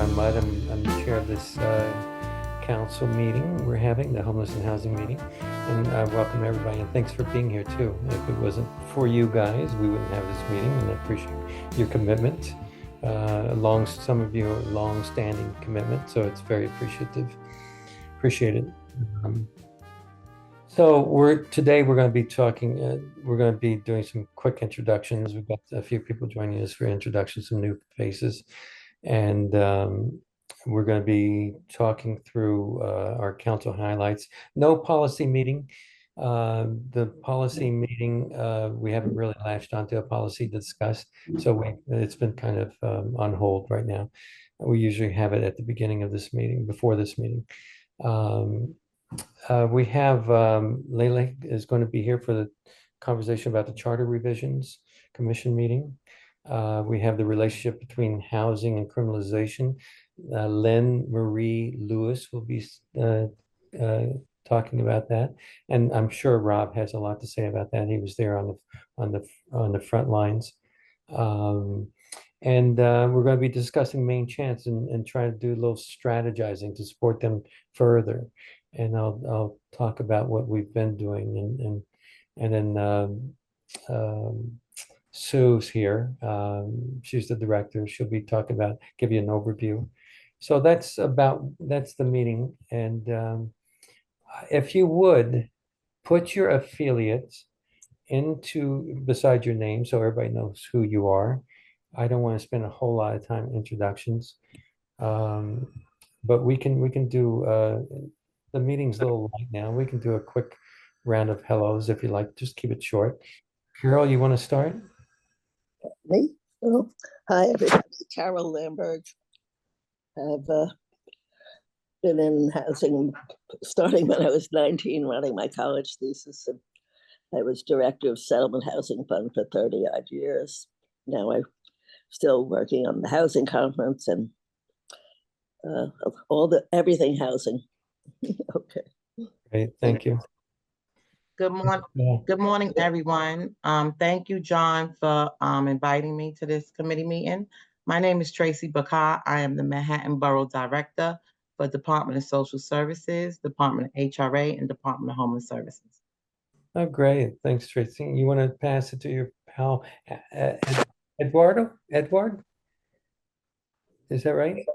John Mudd. I'm the chair of this council meeting we're having, the homeless and housing meeting. And I welcome everybody, and thanks for being here too. If it wasn't for you guys, we wouldn't have this meeting, and I appreciate your commitment. Some of you are long-standing commitment, so it's very appreciated. Today we're going to be talking. We're going to be doing some quick introductions. We've got a few people joining us for introductions, some new faces, and we're going to be talking through our council highlights. No policy meeting. The policy meeting, we haven't really latched onto a policy to discuss, so it's been kind of on hold right now. We usually have it at the beginning of this meeting, before this meeting. We have Layla is going to be here for the conversation about the charter revisions commission meeting. We have the relationship between housing and criminalization. Lynn Maria Lewis will be talking about that, and I'm sure Rob has a lot to say about that. He was there on the front lines. We're going to be discussing Mainchance and trying to do a little strategizing to support them further. And I'll talk about what we've been doing, and then Sue's here. She's the director. She'll be talking about, give you an overview. So that's the meeting. And if you would put your affiliates beside your name so everybody knows who you are. I don't want to spend a whole lot of time introductions, but we can do. The meeting's a little light now. We can do a quick round of hellos if you like. Just keep it short. Carol, you want to start? Me? Oh, hi, everybody. Carol Lamberg. I've been in housing starting when I was 19, running my college thesis. And I was director of Settlement Housing Fund for 30 odd years. Now I'm still working on the housing conference and everything housing. Okay. Great, thank you. Good morning. Good morning, everyone. Thank you, John, for inviting me to this committee meeting. My name is Tracy Bakar. I am the Manhattan Borough Director for Department of Social Services, Department of HRA, and Department of Homeless Services. Oh, great. Thanks, Tracy. You want to pass it to your pal, Eduardo? Edward? Is that right?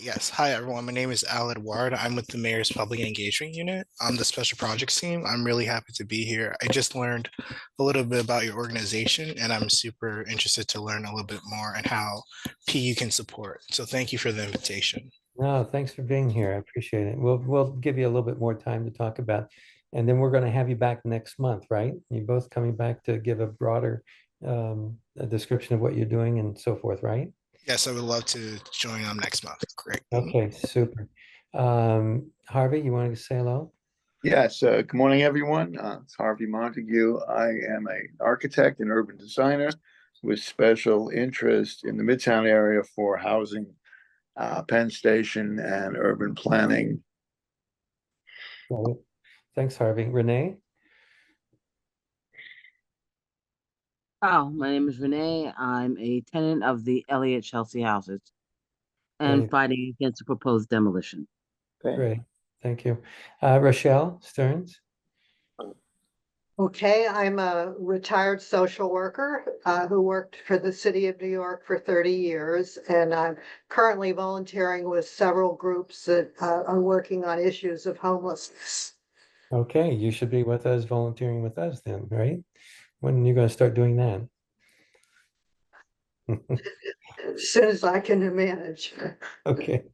Yes. Hi, everyone. My name is Al Edward. I'm with the Mayor's Public Engagement Unit on the Special Projects team. I'm really happy to be here. I just learned a little bit about your organization, and I'm super interested to learn a little bit more and how PU can support. So thank you for the invitation. No, thanks for being here. I appreciate it. We'll give you a little bit more time to talk about, and then we're going to have you back next month, right? You're both coming back to give a broader a description of what you're doing and so forth, right? Yes, I would love to join on next month. Great. Okay, super. Harvey, you wanted to say hello? Yes, good morning, everyone. It's Harvey Montague. I am an architect and urban designer with special interest in the Midtown area for housing, Penn Station, and urban planning. Well, thanks, Harvey. Renee? Oh, my name is Renee. I'm a tenant of the Elliott Chelsea houses and Great. fighting against the proposed demolition. Great, thank you. Rochelle Stearns? Okay, I'm a retired social worker who worked for the city of New York for 30 years, and I'm currently volunteering with several groups that are working on issues of homelessness. Okay, you should be with us, volunteering with us then, right? When are you going to start doing that? As soon as I can manage. Okay.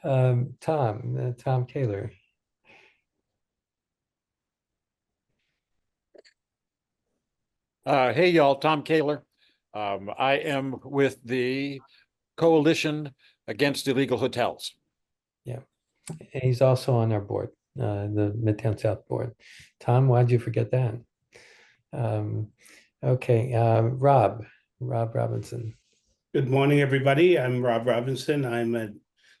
Tom Taylor. Hey, y'all, Tom Kaler. I am with the Coalition Against Illegal Hotels. Yeah, he's also on our board, the Midtown South board. Tom, why'd you forget that? Okay, Rob Robinson. Good morning, everybody. I'm Rob Robinson. I'm a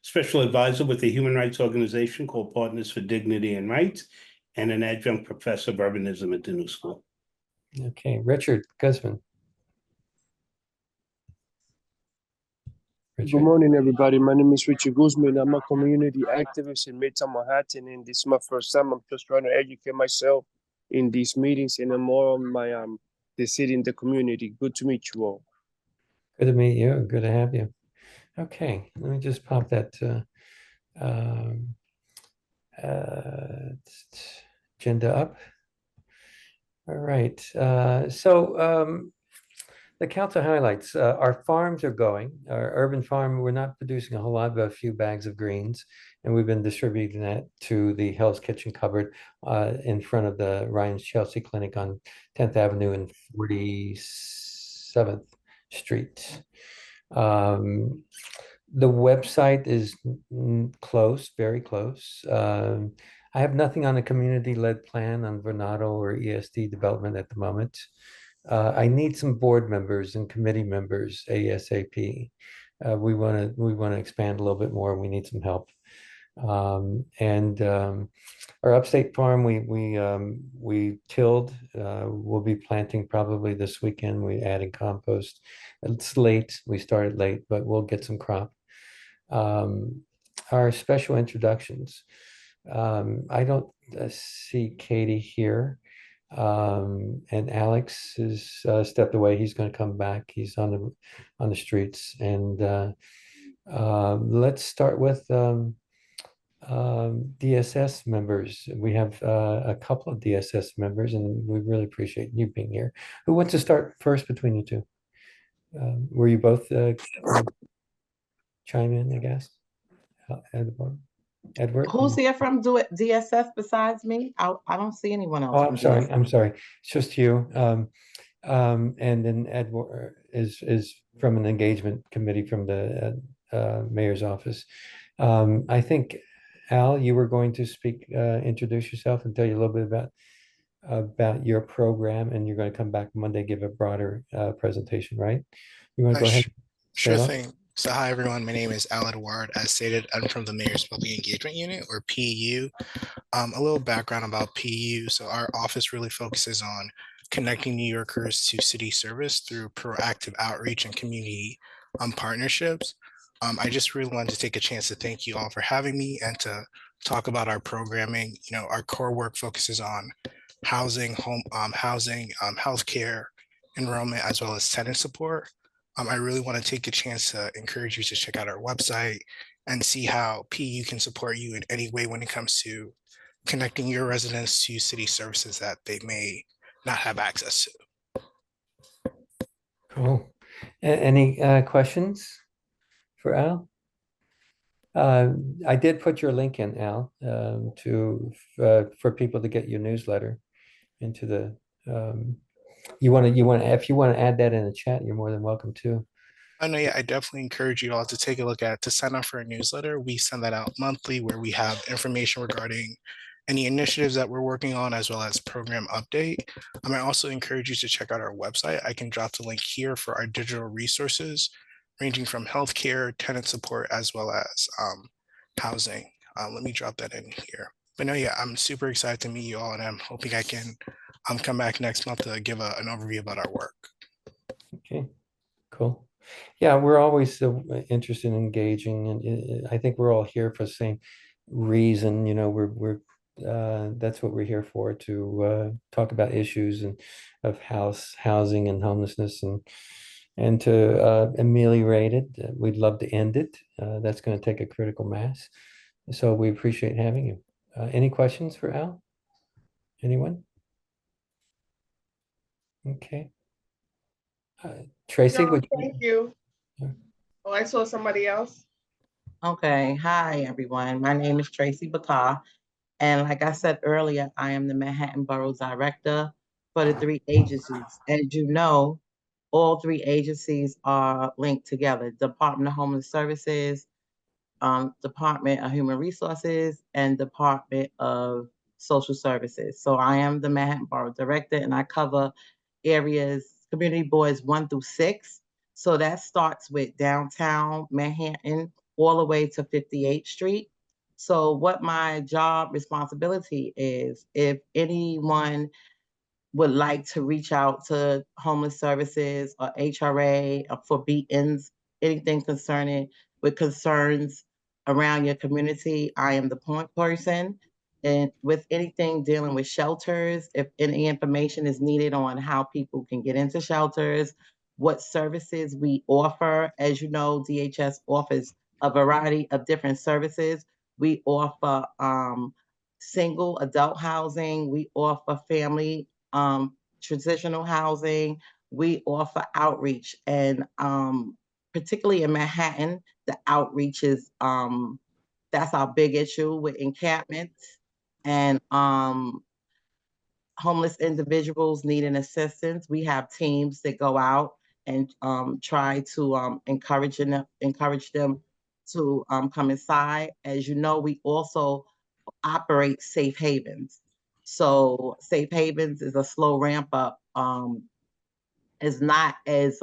special advisor with a human rights organization called Partners for Dignity and Rights, and an adjunct professor of urbanism at the New School. Okay, Richard Guzman. Good Richard. morning, everybody. My name is Richard Guzman. I'm a community activist in Midtown Manhattan, and this is my first time. I'm just trying to educate myself in these meetings, and I'm more on my the city and the community. Good to meet you all. Good to meet you. Good to have you. Okay, let me just pop that agenda up. All right. The council highlights, our farms are going. Our urban farm, we're not producing a whole lot, but a few bags of greens. And we've been distributing that to the Hell's Kitchen cupboard in front of the Ryan's Chelsea Clinic on 10th Avenue and 47th Street. The website is close, very close. I have nothing on a community-led plan on Vernado or ESD development at the moment. I need some board members and committee members ASAP. We want to expand a little bit more. We need some help. Our upstate farm, we tilled. We'll be planting probably this weekend. We're adding compost. It's late. We started late, but we'll get some crop. Our special introductions. I don't see Katie here. And Alex is stepped away. He's going to come back. He's on the streets. And let's start with DSS members. We have a couple of DSS members, and we really appreciate you being here. Who wants to start first between you two? Were you both chime in, I guess? Edward? Who's here from DSS besides me? I don't see anyone else. Oh, from I'm sorry. It's just you. And then Edward is from an engagement committee from the mayor's office. I think, Al, you were going to speak, introduce yourself and tell you a little bit about your program, and you're going to come back Monday, give a broader presentation, right? You want to go ahead? Sure thing. So hi, everyone. My name is Aled Ward. As stated, I'm from the Mayor's Public Engagement Unit, or PEU. A little background about PEU. So our office really focuses on connecting New Yorkers to city service through proactive outreach and community partnerships. I just really wanted to take a chance to thank you all for having me and to talk about our programming. You know, our core work focuses on housing, healthcare, enrollment, as well as tenant support. I really want to take a chance to encourage you to check out our website and see how PU can support you in any way when it comes to connecting your residents to city services that they may not have access to. Cool. Any questions for Al? I did put your link in, Al, for people to get your newsletter into the. If you want to add that in the chat, you're more than welcome to. Oh no, yeah, I definitely encourage you all to take a look to sign up for a newsletter. We send that out monthly where we have information regarding any initiatives that we're working on, as well as program update. I also encourage you to check out our website. I can drop the link here for our digital resources, ranging from healthcare, tenant support, as well as housing. Let me drop that in here. But no, yeah, I'm super excited to meet you all, and I'm hoping I can come back next month to give an overview about our work. Okay, cool. Yeah, we're always interested in engaging, and I think we're all here for the same reason. You know, we're that's what we're here for, to talk about issues of housing and homelessness, and to ameliorate it. We'd love to end it. That's going to take a critical mass. So we appreciate having you. Any questions for Al? Anyone? Okay. Tracy, would you? Thank you. Oh, I saw somebody else. Okay. Hi, everyone. My name is Tracy Bakar. And like I said earlier, I am the Manhattan Borough Director for the 3 agencies. As you know, all 3 agencies are linked together: Department of Homeless Services, Department of Human Resources, and Department of Social Services. So I am the Manhattan Borough Director, and I cover areas, community boards 1 through 6. So that starts with downtown Manhattan all the way to 58th Street. So what my job responsibility is, if anyone would like to reach out to homeless services or HRA for be-ins anything with concerns around your community, I am the point person. And with anything dealing with shelters, if any information is needed on how people can get into shelters, what services we offer. As you know, DHS offers a variety of different services. We offer single adult housing. We offer family transitional housing. We offer outreach, and particularly in Manhattan, the outreach is that's our big issue with encampments and homeless individuals needing assistance. We have teams that go out and try to encourage them to come inside. As you know, we also operate safe havens. So safe havens is a slow ramp up. It's not as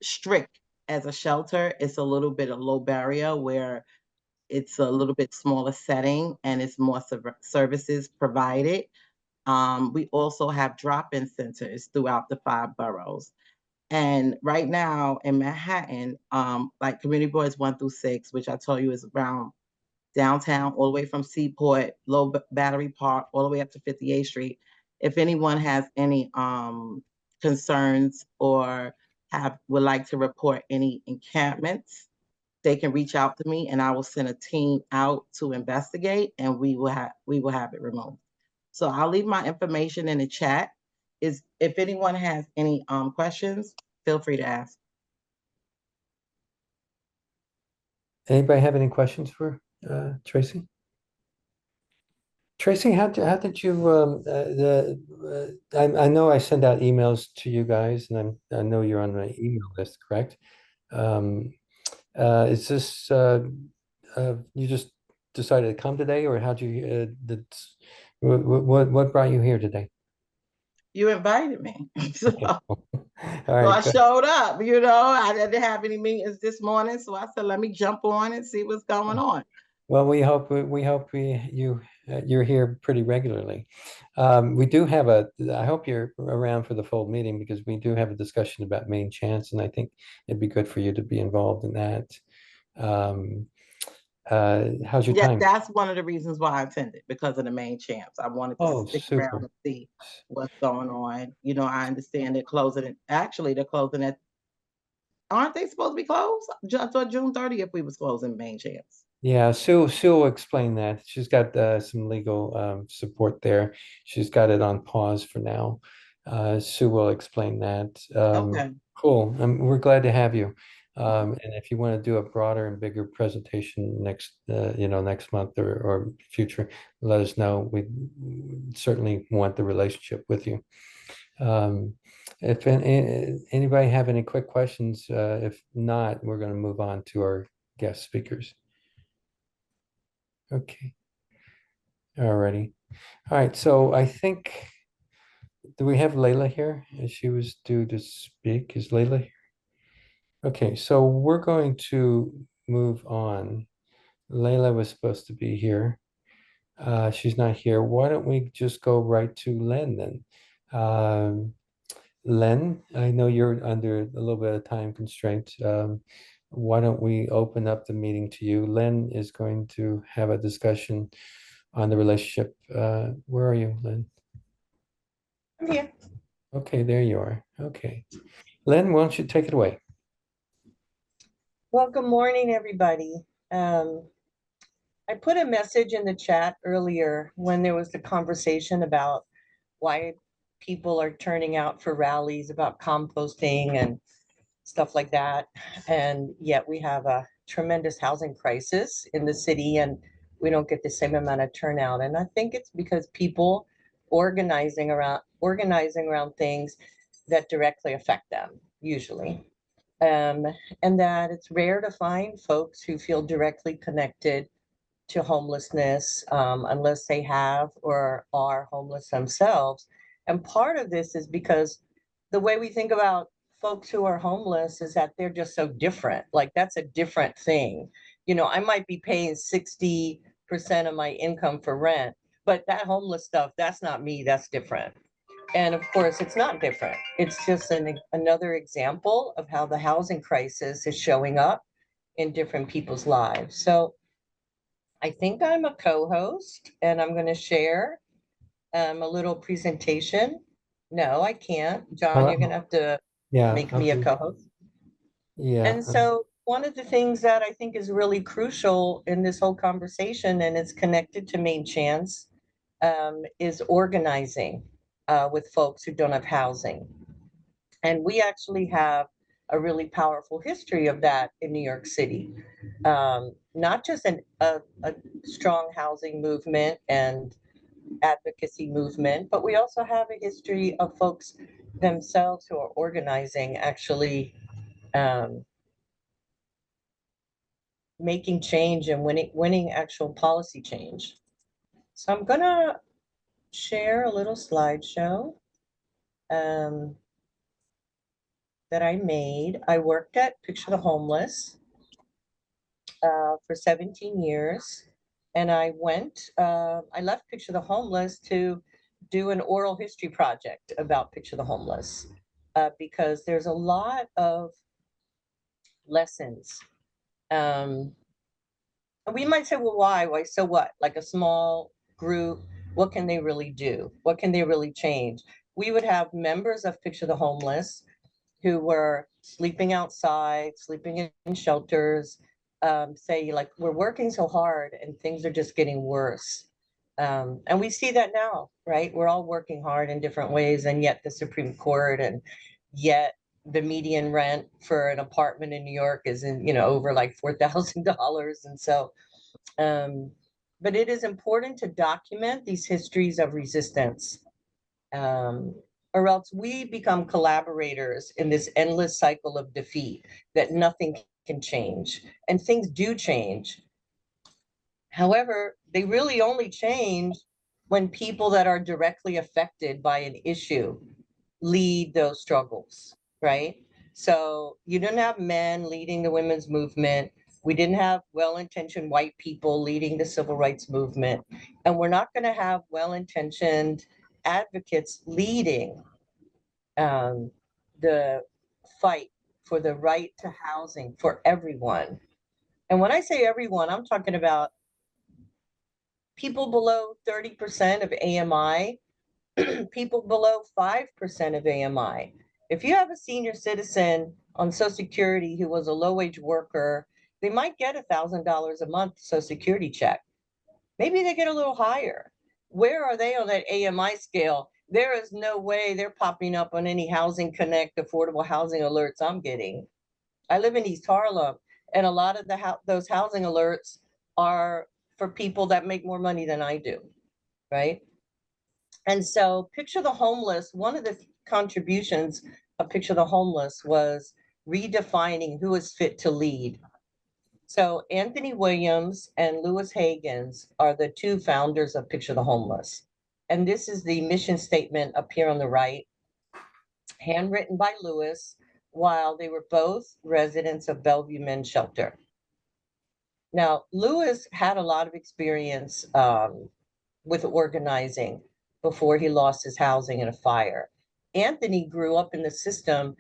strict as a shelter. It's a little bit of low barrier where it's a little bit smaller setting and it's more services provided. We also have drop-in centers throughout the 5 boroughs. And right now in Manhattan, like Community Boards 1 through 6, which I told you is around downtown, all the way from Seaport, Low Battery Park, all the way up to 58th Street. If anyone has any concerns or would like to report any encampments, they can reach out to me and I will send a team out to investigate and we will have it removed. So I'll leave my information in the chat. If anyone has any questions, feel free to ask. Anybody have any questions for Tracy? Tracy, how did you I know I send out emails to you guys, and I know you're on my email list, correct? Is this you just decided to come today, or how'd you what brought you here today? You invited me. So, All right, I showed up. You know, I didn't have any meetings this morning, so I said, let me jump on and see what's going on. Well, we hope you're here pretty regularly. We do have I hope you're around for the full meeting, because we do have a discussion about Mainchance, and I think it'd be good for you to be involved in that. How's your time? That's one of the reasons why I attended, because of the Mainchance. I wanted to stick around and see what's going on. You know, I understand they're closing at, aren't they supposed to be closed? I thought June 30th we was closing Mainchance. Yeah, Sue will explain that. She's got some legal support there. She's got it on pause for now. Sue will explain that. Okay. Cool. We're glad to have you. And if you want to do a broader and bigger presentation next month or future, let us know. We certainly want the relationship with you. If anybody have any quick questions, if not, we're going to move on to our guest speakers. Okay. Alrighty. All right. So I think, do we have Layla here? She was due to speak. Is Layla here? Okay. So we're going to move on. Layla was supposed to be here. She's not here. Why don't we just go right to Lynn then? Lynn, I know you're under a little bit of time constraint. Why don't we open up the meeting to you? Lynn is going to have a discussion on the relationship. Where are you, Lynn? I'm here. Okay, there you are. Okay. Lynn, why don't you take it away? Well, good morning, everybody. I put a message in the chat earlier when there was the conversation about why people are turning out for rallies about composting and stuff like that. And yet we have a tremendous housing crisis in the city and we don't get the same amount of turnout. And I think it's because people organizing around things that directly affect them, usually. And that it's rare to find folks who feel directly connected to homelessness unless they have or are homeless themselves. And part of this is because the way we think about folks who are homeless is that they're just so different. Like, that's a different thing. You know, I might be paying 60% of my income for rent, but that homeless stuff, that's not me, that's different. And of course, it's not different. It's just another example of how the housing crisis is showing up in different people's lives. So I think I'm a co-host and I'm going to share a little presentation. No, I can't. John, you're going to have to Yeah. make me a co-host. Yeah. And so one of the things that I think is really crucial in this whole conversation, and it's connected to MainChance, is organizing with folks who don't have housing. And we actually have a really powerful history of that in New York City. Not just a strong housing movement and advocacy movement, but we also have a history of folks themselves who are organizing, actually making change and winning actual policy change. So I'm gonna share a little slideshow that I made. I worked at Picture the Homeless for 17 years. And I left Picture the Homeless to do an oral history project about Picture the Homeless because there's a lot of lessons. We might say, well, why? Why? So what? Like a small group, what can they really do? What can they really change? We would have members of Picture the Homeless who were sleeping outside, sleeping in shelters, say like, we're working so hard and things are just getting worse. And we see that now, right? We're all working hard in different ways, and yet the Supreme Court and yet the median rent for an apartment in New York is over like $4,000. And so, but it is important to document these histories of resistance, or else we become collaborators in this endless cycle of defeat that nothing can change. And things do change. However, they really only change when people that are directly affected by an issue lead those struggles, right? So you didn't have men leading the women's movement. We didn't have well-intentioned white people leading the civil rights movement. And we're not going to have well-intentioned advocates leading the fight for the right to housing for everyone. And when I say everyone, I'm talking about people below 30% of AMI, people below 5% of AMI. If you have a senior citizen on Social Security who was a low-wage worker, they might get $1,000 a month Social Security check. Maybe they get a little higher. Where are they on that AMI scale? There is no way they're popping up on any Housing Connect affordable housing alerts I'm getting. I live in East Harlem, and a lot of those housing alerts are for people that make more money than I do, right? And so Picture the Homeless, one of the contributions of Picture the Homeless was redefining who is fit to lead. So Anthony Williams and Lewis Hagans are the two founders of Picture the Homeless. And this is the mission statement up here on the right, handwritten by Lewis while they were both residents of Bellevue Men's Shelter. Now, Lewis had a lot of experience with organizing before he lost his housing in a fire. Anthony grew up in the system,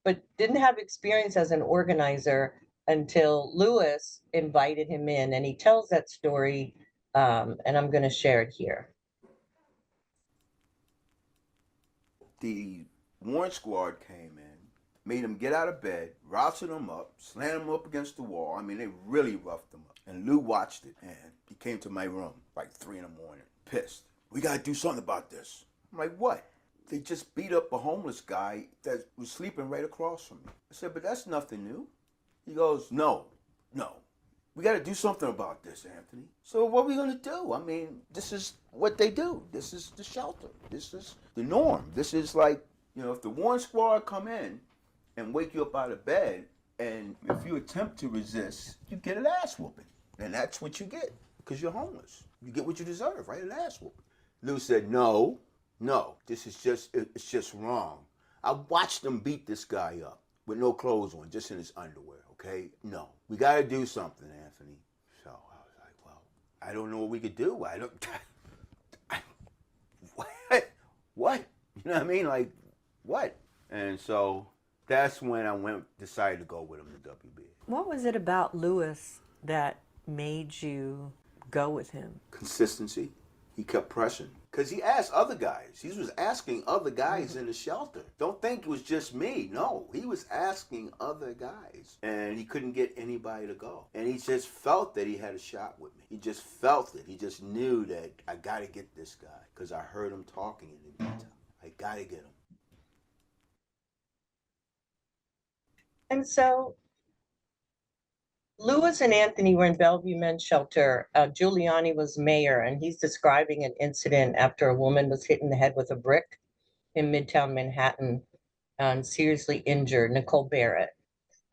but didn't have experience as an organizer until Lewis invited him in. And he tells that story, and I'm going to share it here. The warrant squad came in, made him get out of bed, routed him up, slammed him up against the wall. I mean, they really roughed him up. And Lou watched it, and he came to my room like 3 in the morning, pissed. We got to do something about this. I'm like, what? They just beat up a homeless guy that was sleeping right across from me. I said, but that's nothing new. He goes, no. We got to do something about this, Anthony. So what are we going to do? I mean, this is what they do. This is the shelter. This is the norm. This is like, if the warrant squad come in and wake you up out of bed, and if you attempt to resist, you get an ass whooping. And that's what you get, because you're homeless. You get what you deserve, right? An ass whooping. Lou said, no, it's just wrong. I watched them beat this guy up with no clothes on, just in his underwear, okay? No, we got to do something, Anthony. So I was like, well, I don't know what we could do. what? You know what I mean? Like, what? And so that's when I decided to go with him to WB. What was it about Lewis that made you go with him? Consistency. He kept pressing. Because he asked other guys. He was asking other guys in the shelter. Don't think it was just me. No, he was asking other guys. And he couldn't get anybody to go. And he just felt that he had a shot with me. He just felt it. He just knew that I got to get this guy. Because I heard him talking in the meantime. I got to get him. And so Lewis and Anthony were in Bellevue Men's Shelter. Giuliani was mayor, and he's describing an incident after a woman was hit in the head with a brick in Midtown Manhattan and seriously injured, Nicole Barrett.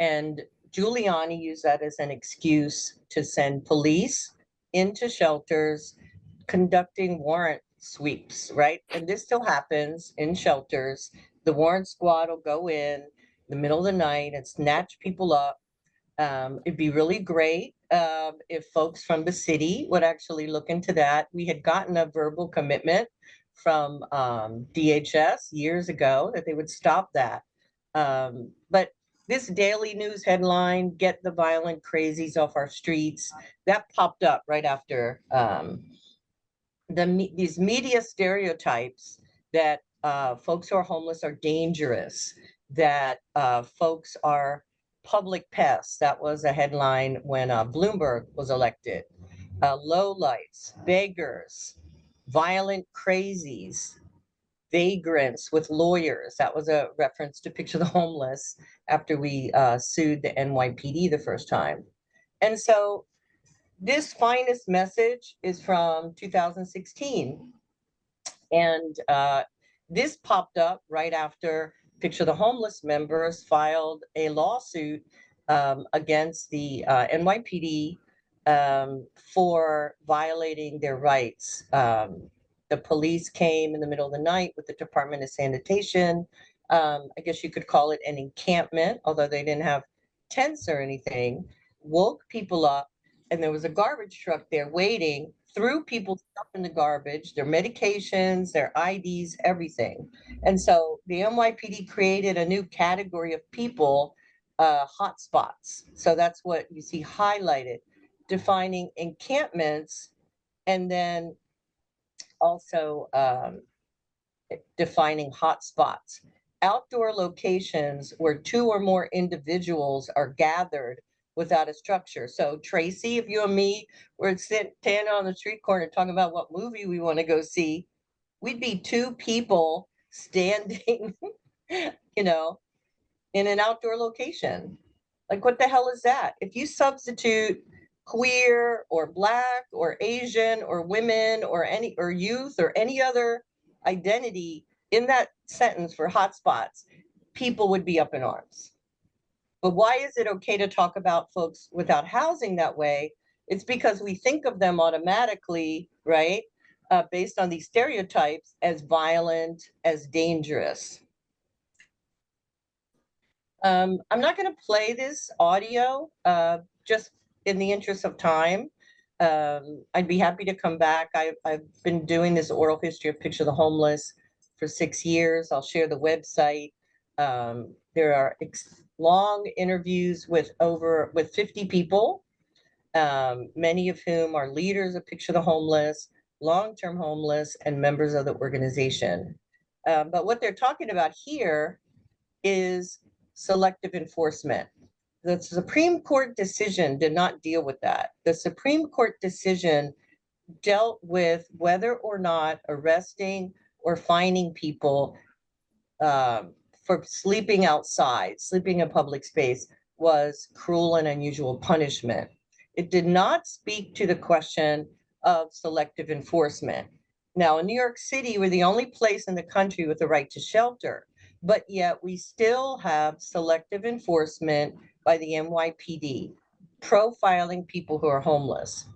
And Giuliani used that as an excuse to send police into shelters conducting warrant sweeps, right? And this still happens in shelters. The warrant squad will go in the middle of the night and snatch people up. It'd be really great if folks from the city would actually look into that. We had gotten a verbal commitment from DHS years ago that they would stop that. But this daily news headline, "Get the violent crazies off our streets," that popped up right after these media stereotypes that folks who are homeless are dangerous, that folks are public pests. That was a headline when Bloomberg was elected. Lowlights, beggars, violent crazies, vagrants with lawyers. That was a reference to Picture the Homeless after we sued the NYPD the first time. And so this finest message is from 2016. And this popped up right after Picture the Homeless members filed a lawsuit against the NYPD for violating their rights. The police came in the middle of the night with the Department of Sanitation. I guess you could call it an encampment, although they didn't have tents or anything, woke people up, and there was a garbage truck there waiting, threw people's stuff in the garbage, their medications, their IDs, everything. And so the NYPD created a new category of people, hotspots. So that's what you see highlighted, defining encampments, and then also defining hotspots. Outdoor locations where 2 or more individuals are gathered without a structure. So Tracy, if you and me were standing on the street corner talking about what movie we want to go see, we'd be 2 people standing, you know, in an outdoor location. Like, what the hell is that? If you substitute queer or Black or Asian or women or youth or any other identity in that sentence for hotspots, people would be up in arms. But why is it okay to talk about folks without housing that way? It's because we think of them automatically, right, based on these stereotypes, as violent, as dangerous. I'm not going to play this audio just in the interest of time. I'd be happy to come back. I've been doing this oral history of Picture the Homeless for 6 years. I'll share the website. There are long interviews with 50 people, many of whom are leaders of Picture the Homeless, long-term homeless, and members of the organization. But what they're talking about here is selective enforcement. The Supreme Court decision did not deal with that. The Supreme Court decision dealt with whether or not arresting or fining people for sleeping outside, sleeping in public space, was cruel and unusual punishment. It did not speak to the question of selective enforcement. Now, in New York City, we're the only place in the country with the right to shelter, but yet we still have selective enforcement by the NYPD, profiling people who are homeless.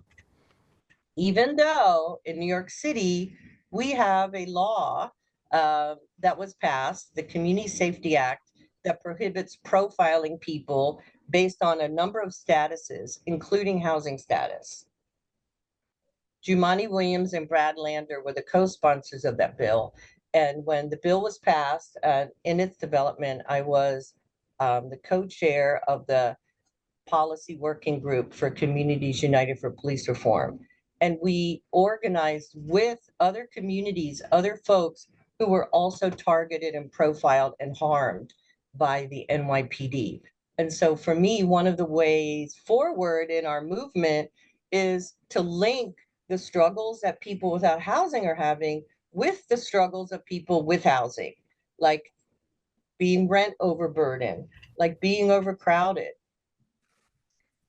Even though in New York City, we have a law that was passed, the Community Safety Act, that prohibits profiling people based on a number of statuses, including housing status. Jumaane Williams and Brad Lander were the co-sponsors of that bill. And when the bill was passed in its development, I was the co-chair of the policy working group for Communities United for Police Reform. And we organized with other communities, other folks who were also targeted and profiled and harmed by the NYPD. And so for me, one of the ways forward in our movement is to link the struggles that people without housing are having with the struggles of people with housing, like being rent overburdened, like being overcrowded.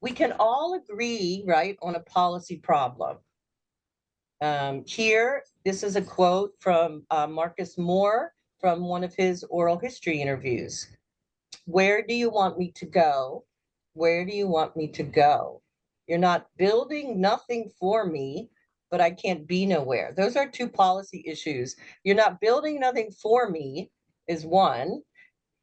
We can all agree, right, on a policy problem. Here, this is a quote from Marcus Moore from one of his oral history interviews. Where do you want me to go? Where do you want me to go? You're not building nothing for me, but I can't be nowhere. Those are two policy issues. You're not building nothing for me is one.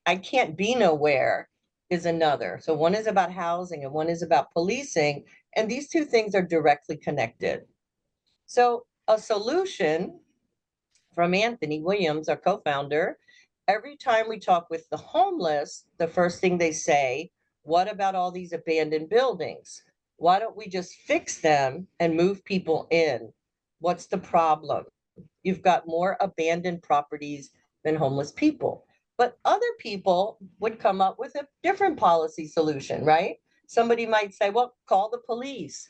I can't be nowhere is another. So one is about housing and one is about policing. And these two things are directly connected. So a solution from Anthony Williams, our co-founder, every time we talk with the homeless, the first thing they say, what about all these abandoned buildings? Why don't we just fix them and move people in? What's the problem? You've got more abandoned properties than homeless people. But other people would come up with a different policy solution, right? Somebody might say, well, call the police.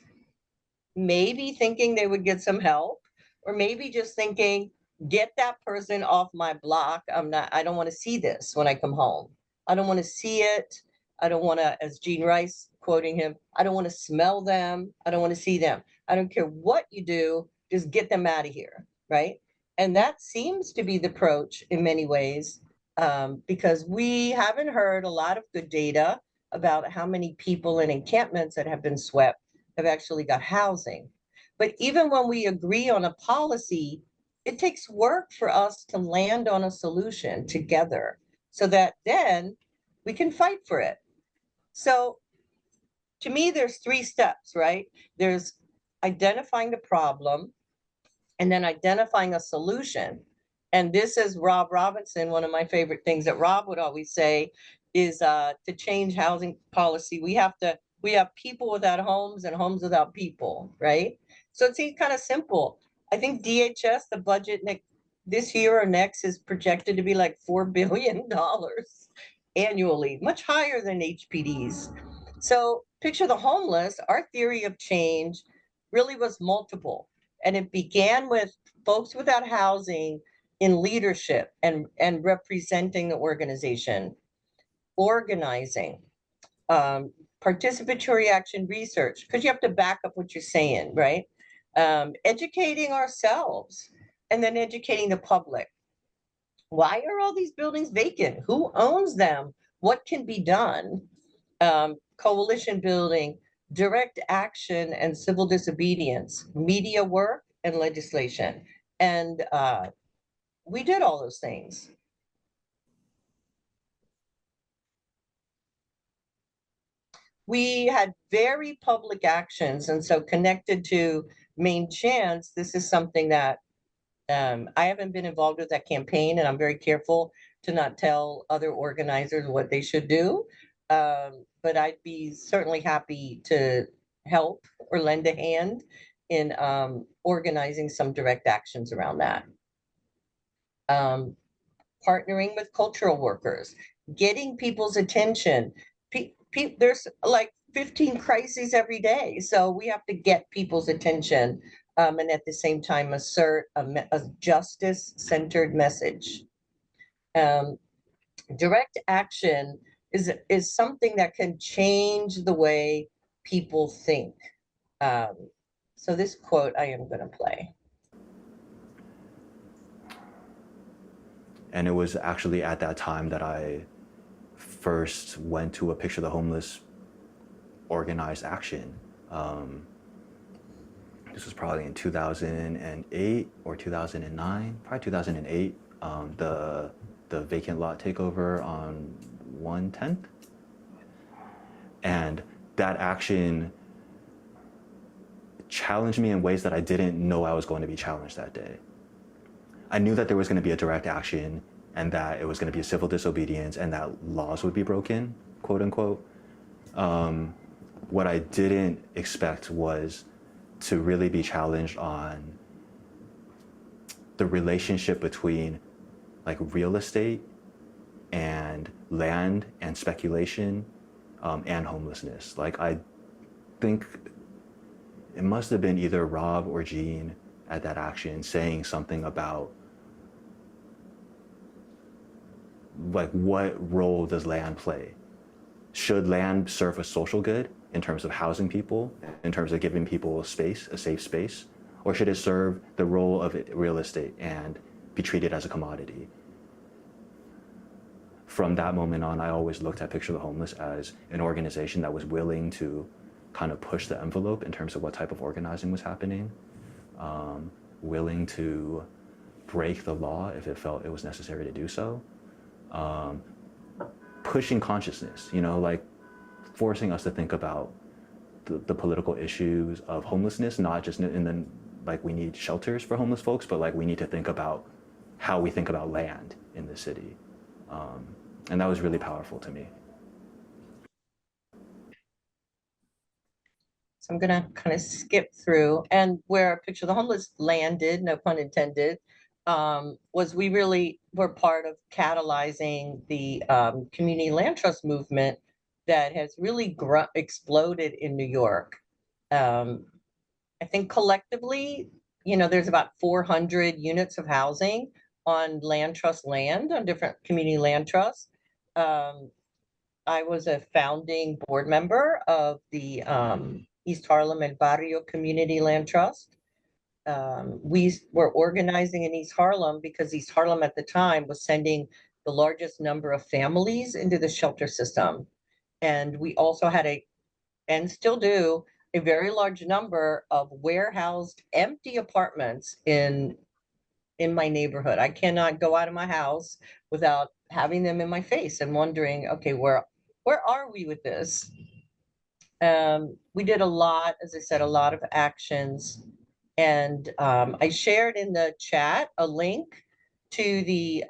Maybe thinking they would get some help, or maybe just thinking, get that person off my block. I don't want to see this when I come home. I don't want to see it. I don't want to, as Gene Rice quoting him, I don't want to smell them. I don't want to see them. I don't care what you do, just get them out of here, right? And that seems to be the approach in many ways, because we haven't heard a lot of good data about how many people in encampments that have been swept have actually got housing. But even when we agree on a policy, it takes work for us to land on a solution together so that then we can fight for it. So to me, there's 3 steps, right? There's identifying the problem and then identifying a solution. And this is Rob Robinson. One of my favorite things that Rob would always say is to change housing policy, we have people without homes and homes without people, right? So it seems kind of simple. I think DHS, the budget this year or next is projected to be like $4 billion annually, much higher than HPD's. So picture the homeless. Our theory of change really was multiple. And it began with folks without housing in leadership and representing the organization, organizing, participatory action research, because you have to back up what you're saying, right? Educating ourselves and then educating the public. Why are all these buildings vacant? Who owns them? What can be done? Coalition building, direct action and civil disobedience, media work and legislation. And we did all those things. We had very public actions. And so connected to Mainchance, this is something that I haven't been involved with that campaign, and I'm very careful to not tell other organizers what they should do. But I'd be certainly happy to help or lend a hand in organizing some direct actions around that. Partnering with cultural workers, getting people's attention. There's like 15 crises every day, so we have to get people's attention and at the same time assert a justice-centered message. Direct action is something that can change the way people think. So this quote I am going to play. And it was actually at that time that I first went to a Picture the Homeless organized action. This was probably in 2008 or 2009, probably 2008. The vacant lot takeover on 110th. And that action challenged me in ways that I didn't know I was going to be challenged that day. I knew that there was going to be a direct action and that it was going to be a civil disobedience and that laws would be broken, quote unquote. What I didn't expect was to really be challenged on the relationship between like real estate and land and speculation and homelessness. Like, I think it must have been either Rob or Jean at that action saying something about like, what role does land play? Should land serve a social good in terms of housing people, in terms of giving people a space, a safe space? Or should it serve the role of real estate and be treated as a commodity? From that moment on, I always looked at Picture the Homeless as an organization that was willing to kind of push the envelope in terms of what type of organizing was happening, willing to break the law if it felt it was necessary to do so, pushing consciousness, you know, like forcing us to think about the political issues of homelessness, not just in the, like, we need shelters for homeless folks, but like we need to think about how we think about land in the city. And that was really powerful to me. So I'm gonna kind of skip through, and where Picture the Homeless landed, no pun intended, was we really were part of catalyzing the community land trust movement that has really exploded in New York. I think collectively, you know, there's about 400 units of housing on land trust land, on different community land trusts. I was a founding board member of the East Harlem and Barrio Community Land Trust. We were organizing in East Harlem because East Harlem at the time was sending the largest number of families into the shelter system. And we also had and still do, a very large number of warehoused empty apartments in my neighborhood. I cannot go out of my house without having them in my face and wondering, okay, where are we with this? We did a lot, as I said, a lot of actions. And I shared in the chat a link to the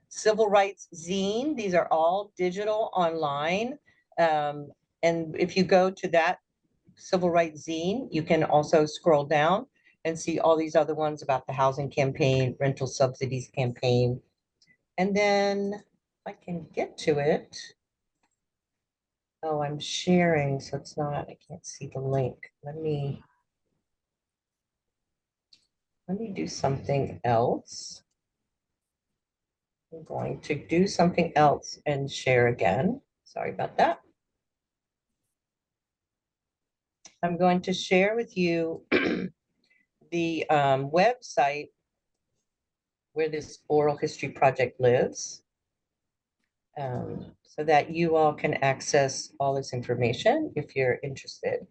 civil rights zine. These are all digital online. And if you go to that civil rights zine, you can also scroll down and see all these other ones about the housing campaign, rental subsidies campaign. And then if I can get to it. Oh, I'm sharing, so it's not, I can't see the link. Let me do something else. I'm going to do something else and share again. Sorry about that. I'm going to share with you the website where this oral history project lives, so that you all can access all this information if you're interested.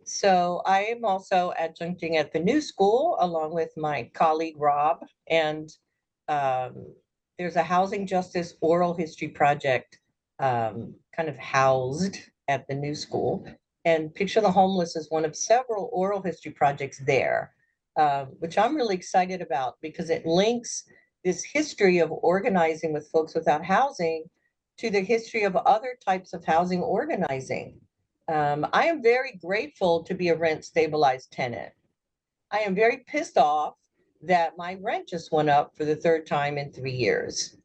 So I am also adjuncting at the new school along with my colleague Rob, and there's a housing justice oral history project kind of housed at the new school. And Picture the Homeless is one of several oral history projects there, which I'm really excited about because it links this history of organizing with folks without housing to the history of other types of housing organizing. I am very grateful to be a rent stabilized tenant. I am very pissed off that my rent just went up for the third time in 3 years.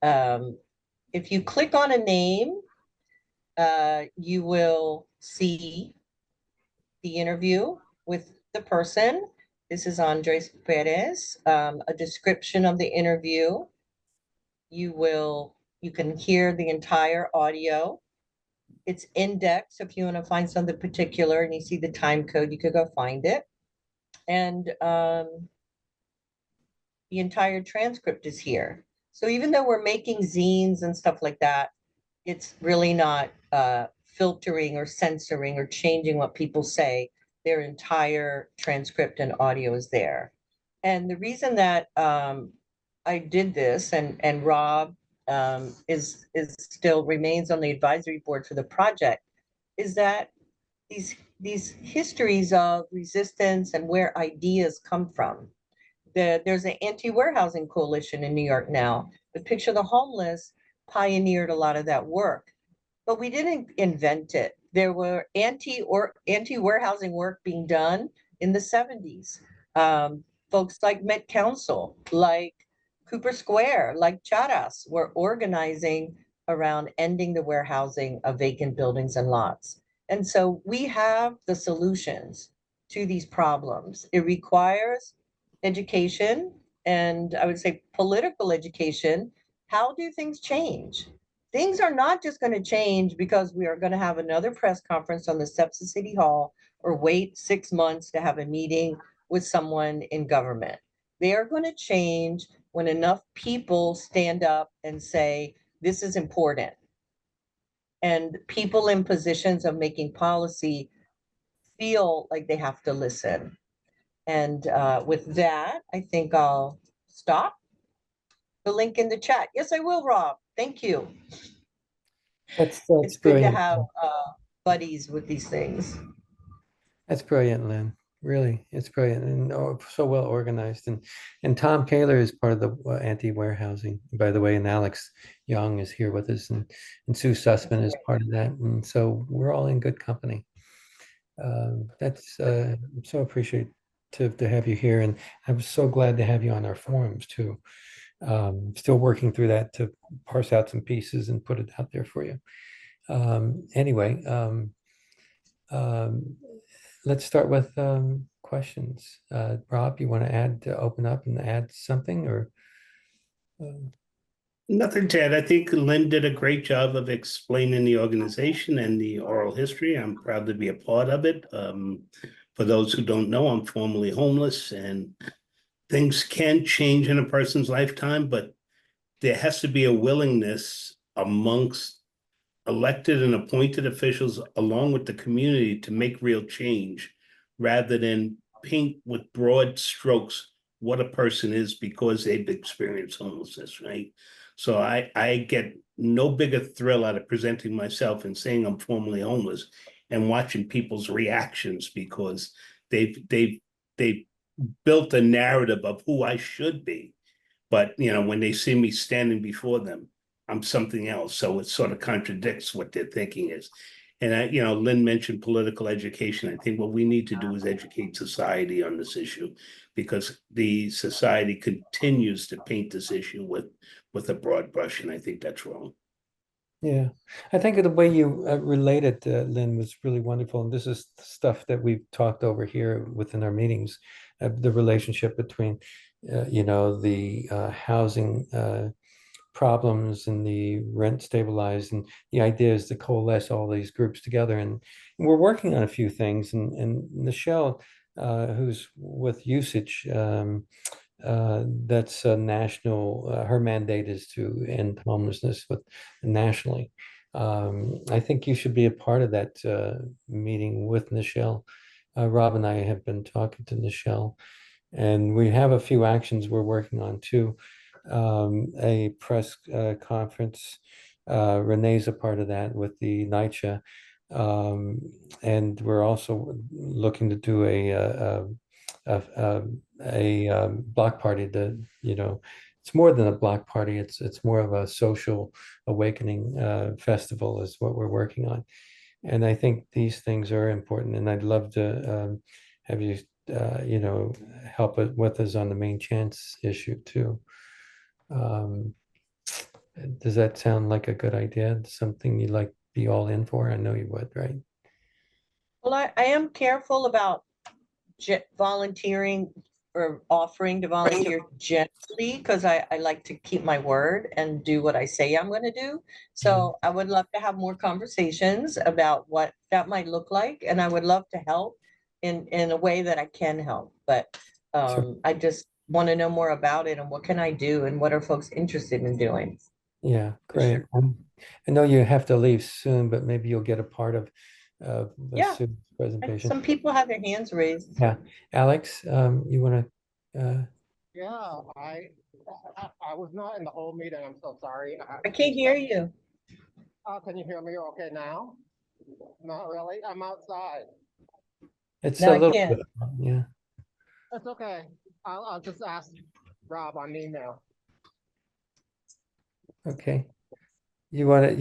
If you click on a name, you will see the interview with the person. This is Andres Perez, a description of the interview. You can hear the entire audio. It's indexed. If you want to find something particular and you see the time code, you could go find it. And the entire transcript is here. So even though we're making zines and stuff like that, it's really not filtering or censoring or changing what people say. Their entire transcript and audio is there. And the reason that I did this, and Rob is still remains on the advisory board for the project, is that these histories of resistance and where ideas come from. There's an anti-warehousing coalition in New York now. The Picture the Homeless pioneered a lot of that work, but we didn't invent it. There were anti-warehousing work being done in the 70s. Folks like Met Council, like Cooper Square, like Charas were organizing around ending the warehousing of vacant buildings and lots. And so we have the solutions to these problems. It requires education, and I would say political education. How do things change? Things are not just going to change because we are going to have another press conference on the steps of City Hall or wait 6 months to have a meeting with someone in government. They are going to change when enough people stand up and say, this is important. And people in positions of making policy feel like they have to listen. And with that, I think I'll stop. The link in the chat. Yes, I will, Rob. Thank you. It's It's good to brilliant. have buddies with these things. That's brilliant, Lynn. Really, it's brilliant and so well organized. And Tom Kaler is part of the anti-warehousing, by the way, and Alex Young is here with us, and Sue Sussman is part of that. And so we're all in good company. That's I'm so appreciative to have you here, and I'm so glad to have you on our forums too. Still working through that to parse out some pieces and put it out there for you. Anyway, let's start with questions. Rob, you want to open up and add something, or? Nothing to add. I think Lynn did a great job of explaining the organization and the oral history. I'm proud to be a part of it. For those who don't know, I'm formerly homeless, and things can change in a person's lifetime, but there has to be a willingness amongst elected and appointed officials along with the community to make real change rather than paint with broad strokes what a person is because they've experienced homelessness, right? So I get no bigger thrill out of presenting myself and saying I'm formerly homeless and watching people's reactions because they've built a narrative of who I should be. But when they see me standing before them, I'm something else. So it sort of contradicts what their thinking is. And Lynn mentioned political education. I think what we need to do is educate society on this issue, because the society continues to paint this issue with a broad brush, and I think that's wrong. Yeah, I think the way you related, Lynn, was really wonderful. And this is stuff that we've talked over here within our meetings, the relationship between, the housing problems and the rent stabilized, and the idea is to coalesce all these groups together. And we're working on a few things. And Michelle, who's with Usage, that's a national, her mandate is to end homelessness nationally. I think you should be a part of that meeting with Nichelle. Rob and I have been talking to Nichelle, and we have a few actions we're working on too. A press conference. Renee's a part of that with the NYCHA. And we're also looking to do a block party that, it's more than a block party. It's more of a social awakening festival is what we're working on. And I think these things are important, and I'd love to have you, help with us on the MainChance issue too. Does that sound like a good idea? Something you'd like be all in for? I know you would, right? Well, I am careful about volunteering or offering to volunteer generally, because I like to keep my word and do what I say I'm going to do. So I would love to have more conversations about what that might look like. And I would love to help in a way that I can help. But Sure. I just want to know more about it and what can I do and what are folks interested in doing. Yeah, great. I know you have to leave soon, but maybe you'll get a part of Yeah. Sue's presentation. Some people have their hands raised. Yeah. Alex, you want to? Yeah, I was not in the whole meeting. I'm so sorry. I can't hear you. Can you hear me okay now? Not really. I'm outside. It's No, a I little can't. bit, yeah. That's okay. I'll just ask Rob on email. Okay. You want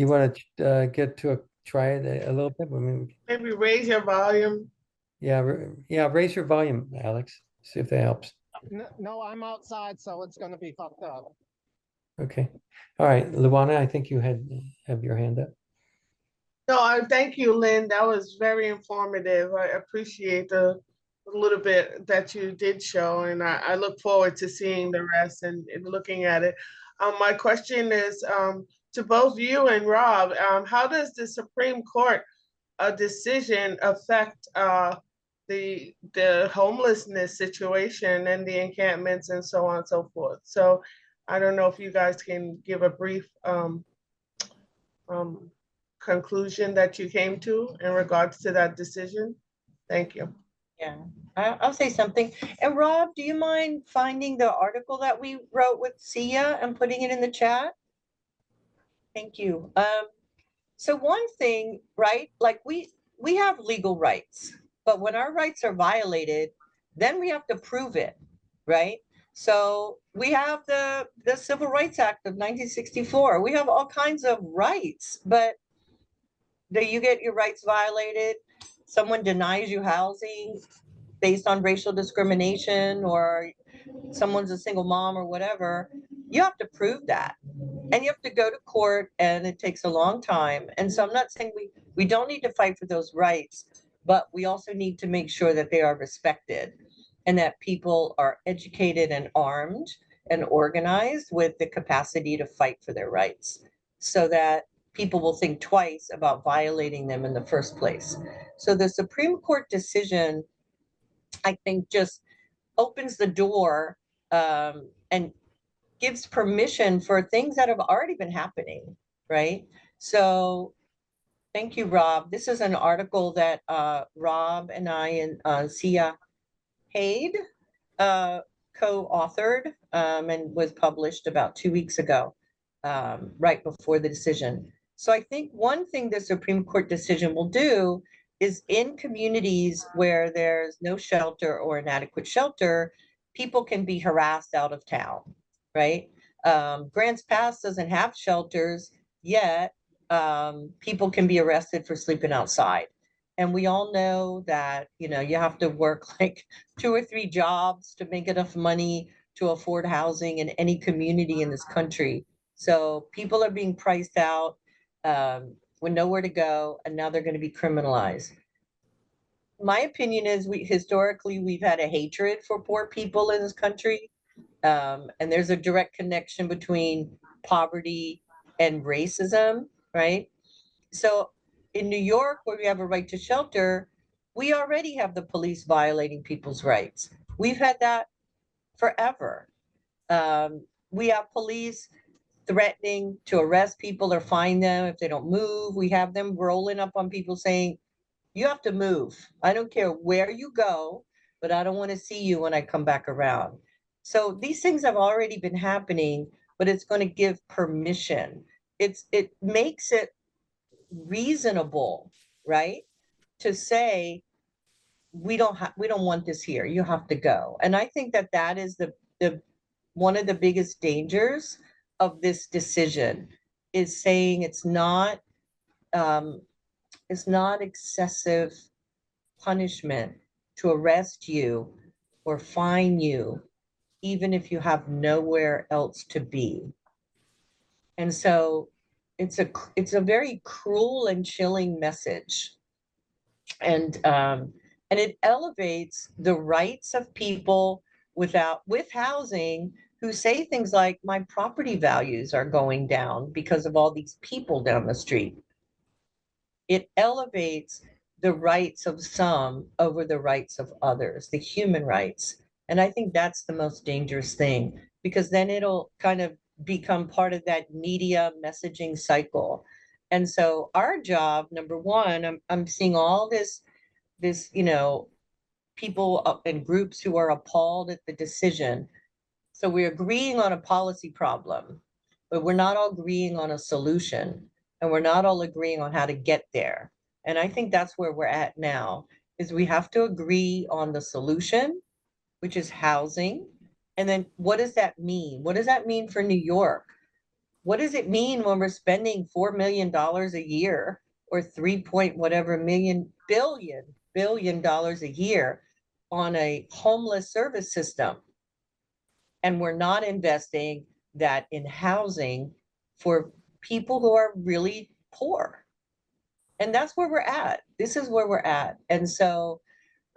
to get to try it a little bit? I mean, Maybe raise your volume. yeah, yeah. Raise your volume, Alex. See if that helps. No, I'm outside, so it's gonna be fucked up. Okay. All right, Luana, I think you have your hand up. No, I thank you, Lynn. That was very informative. I appreciate the little bit that you did show, and I look forward to seeing the rest and looking at it. My question is to both you and Rob. How does the Supreme Court decision affect the homelessness situation and the encampments and so on and so forth? So I don't know if you guys can give a brief conclusion that you came to in regards to that decision. Thank you. Yeah, I'll say something. And Rob, do you mind finding the article that we wrote with Sia and putting it in the chat? Thank you. So one thing, right? Like we have legal rights, but when our rights are violated, then we have to prove it, right? So we have the Civil Rights Act of 1964. We have all kinds of rights, but do you get your rights violated? Someone denies you housing based on racial discrimination, or someone's a single mom or whatever, you have to prove that. And you have to go to court, and it takes a long time. And so I'm not saying we don't need to fight for those rights, but we also need to make sure that they are respected and that people are educated and armed and organized with the capacity to fight for their rights, so that people will think twice about violating them in the first place. So the Supreme Court decision, I think, just opens the door and gives permission for things that have already been happening, right? So thank you, Rob. This is an article that Rob and I and Sia Haid co-authored and was published about 2 weeks ago, right before the decision. So I think one thing the Supreme Court decision will do is, in communities where there's no shelter or inadequate shelter, people can be harassed out of town, right? Grants Pass doesn't have shelters, yet people can be arrested for sleeping outside. And we all know that, you know, you have to work like 2 or 3 jobs to make enough money to afford housing in any community in this country. So people are being priced out with nowhere to go, and now they're going to be criminalized. My opinion is historically we've had a hatred for poor people in this country. And there's a direct connection between poverty and racism, right? So in New York, where we have a right to shelter, we already have the police violating people's rights. We've had that forever. We have police threatening to arrest people or fine them if they don't move. We have them rolling up on people saying, you have to move. I don't care where you go, but I don't want to see you when I come back around. So these things have already been happening, but it's going to give permission. It makes it reasonable, right, to say we don't want this here, you have to go. And I think that is the one of the biggest dangers of this decision, is saying it's not excessive punishment to arrest you or fine you, even if you have nowhere else to be. And so it's a very cruel and chilling message. And it elevates the rights of people with housing, who say things like, my property values are going down because of all these people down the street. It elevates the rights of some over the rights of others, the human rights. And I think that's the most dangerous thing, because then it'll kind of become part of that media messaging cycle. And so our job, number one, I'm seeing all this, you know, people and groups who are appalled at the decision. So we're agreeing on a policy problem, but we're not all agreeing on a solution, and we're not all agreeing on how to get there. And I think that's where we're at now, is we have to agree on the solution, which is housing. And then what does that mean? What does that mean for New York? What does it mean when we're spending $4 million a year or 3 point whatever billion dollars a year on a homeless service system? And we're not investing that in housing for people who are really poor. And that's where we're at. This is where we're at. And so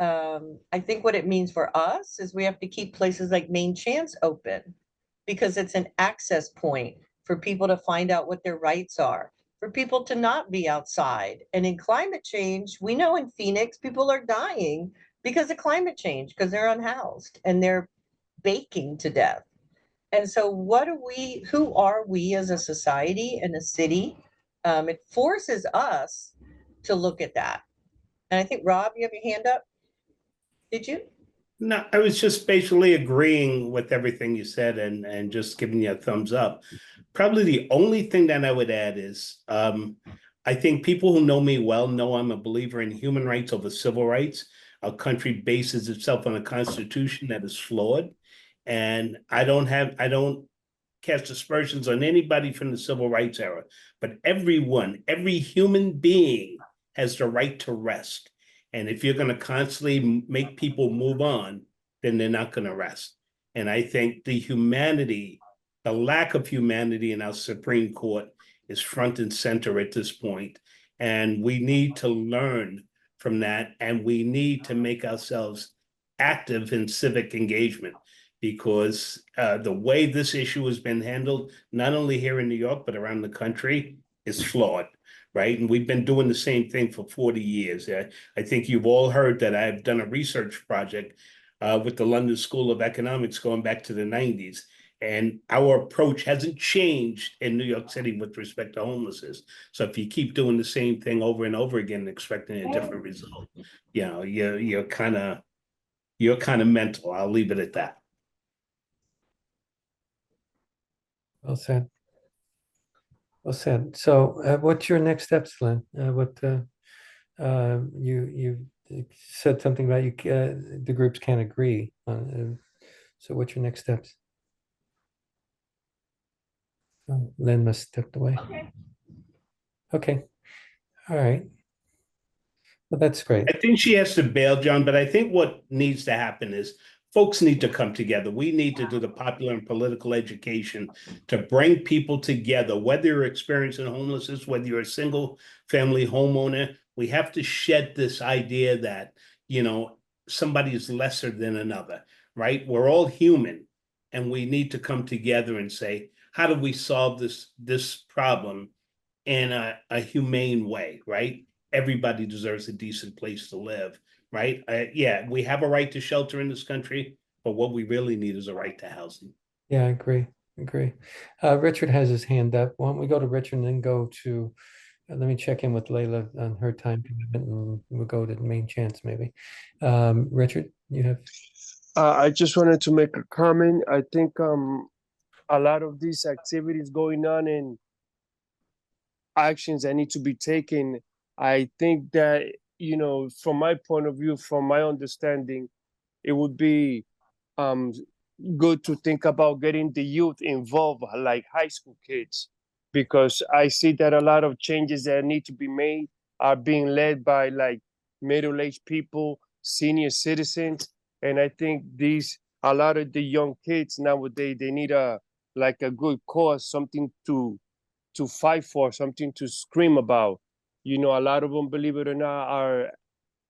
I think what it means for us is we have to keep places like MainChance open, because it's an access point for people to find out what their rights are, for people to not be outside. And in climate change, we know in Phoenix, people are dying because of climate change, because they're unhoused and they're baking to death. And so who are we as a society and a city? It forces us to look at that. And I think, Rob, you have your hand up? Did you? No, I was just basically agreeing with everything you said and just giving you a thumbs up. Probably the only thing that I would add is I think people who know me well know I'm a believer in human rights over civil rights. Our country bases itself on a constitution that is flawed. And I don't cast aspersions on anybody from the civil rights era, but every human being has the right to rest. And if you're going to constantly make people move on, then they're not going to rest. And I think the lack of humanity in our Supreme Court is front and center at this point. And we need to learn from that. And we need to make ourselves active in civic engagement, because the way this issue has been handled, not only here in New York, but around the country, is flawed. Right. And we've been doing the same thing for 40 years. I think you've all heard that I've done a research project with the London School of Economics going back to the 90s. And our approach hasn't changed in New York City with respect to homelessness. So if you keep doing the same thing over and over again, expecting a different result, you're kind of mental. I'll leave it at that. Well said. Well said. So what's your next steps, Lynn? You said something about the groups can't agree on, so what's your next steps? Oh, Lynn must have stepped away. Okay. All right. Well, that's great. I think she has to bail, John, but I think what needs to happen is folks need to come together. We need to do the popular and political education to bring people together, whether you're experiencing homelessness, whether you're a single family homeowner. We have to shed this idea that, somebody is lesser than another, right? We're all human, and we need to come together and say, how do we solve this problem in a humane way, right? Everybody deserves a decent place to live, right? Yeah, we have a right to shelter in this country, but what we really need is a right to housing. Yeah, I agree. Richard has his hand up. Why don't we go to Richard and then go to, let me check in with Layla on her time commitment, and we'll go to MainChance maybe. Richard, you have? I just wanted to make a comment. I think a lot of these activities going on and actions that need to be taken, I think that, from my point of view, from my understanding, it would be good to think about getting the youth involved, like high school kids, because I see that a lot of changes that need to be made are being led by like middle-aged people, senior citizens. And I think a lot of the young kids nowadays, they need a good cause, something to fight for, something to scream about. A lot of them, believe it or not, are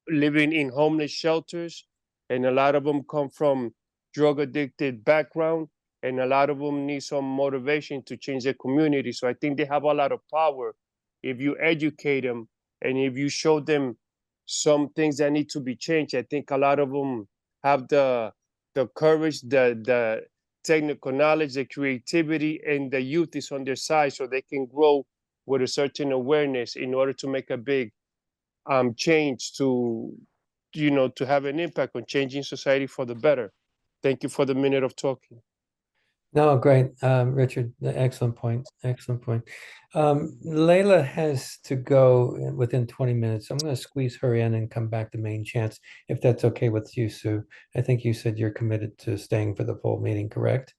living in homeless shelters, and a lot of them come from drug addicted background, and a lot of them need some motivation to change their community. So I think they have a lot of power if you educate them and if you show them some things that need to be changed. I think a lot of them have the courage, the technical knowledge, the creativity, and the youth is on their side, so they can grow with a certain awareness in order to make a big change, to have an impact on changing society for the better. Thank you for the minute of talking. No, great, Richard, excellent point, excellent point. Layla has to go within 20 minutes. I'm going to squeeze her in and come back to MainChance, if that's okay with you, Sue. I think you said you're committed to staying for the full meeting, correct?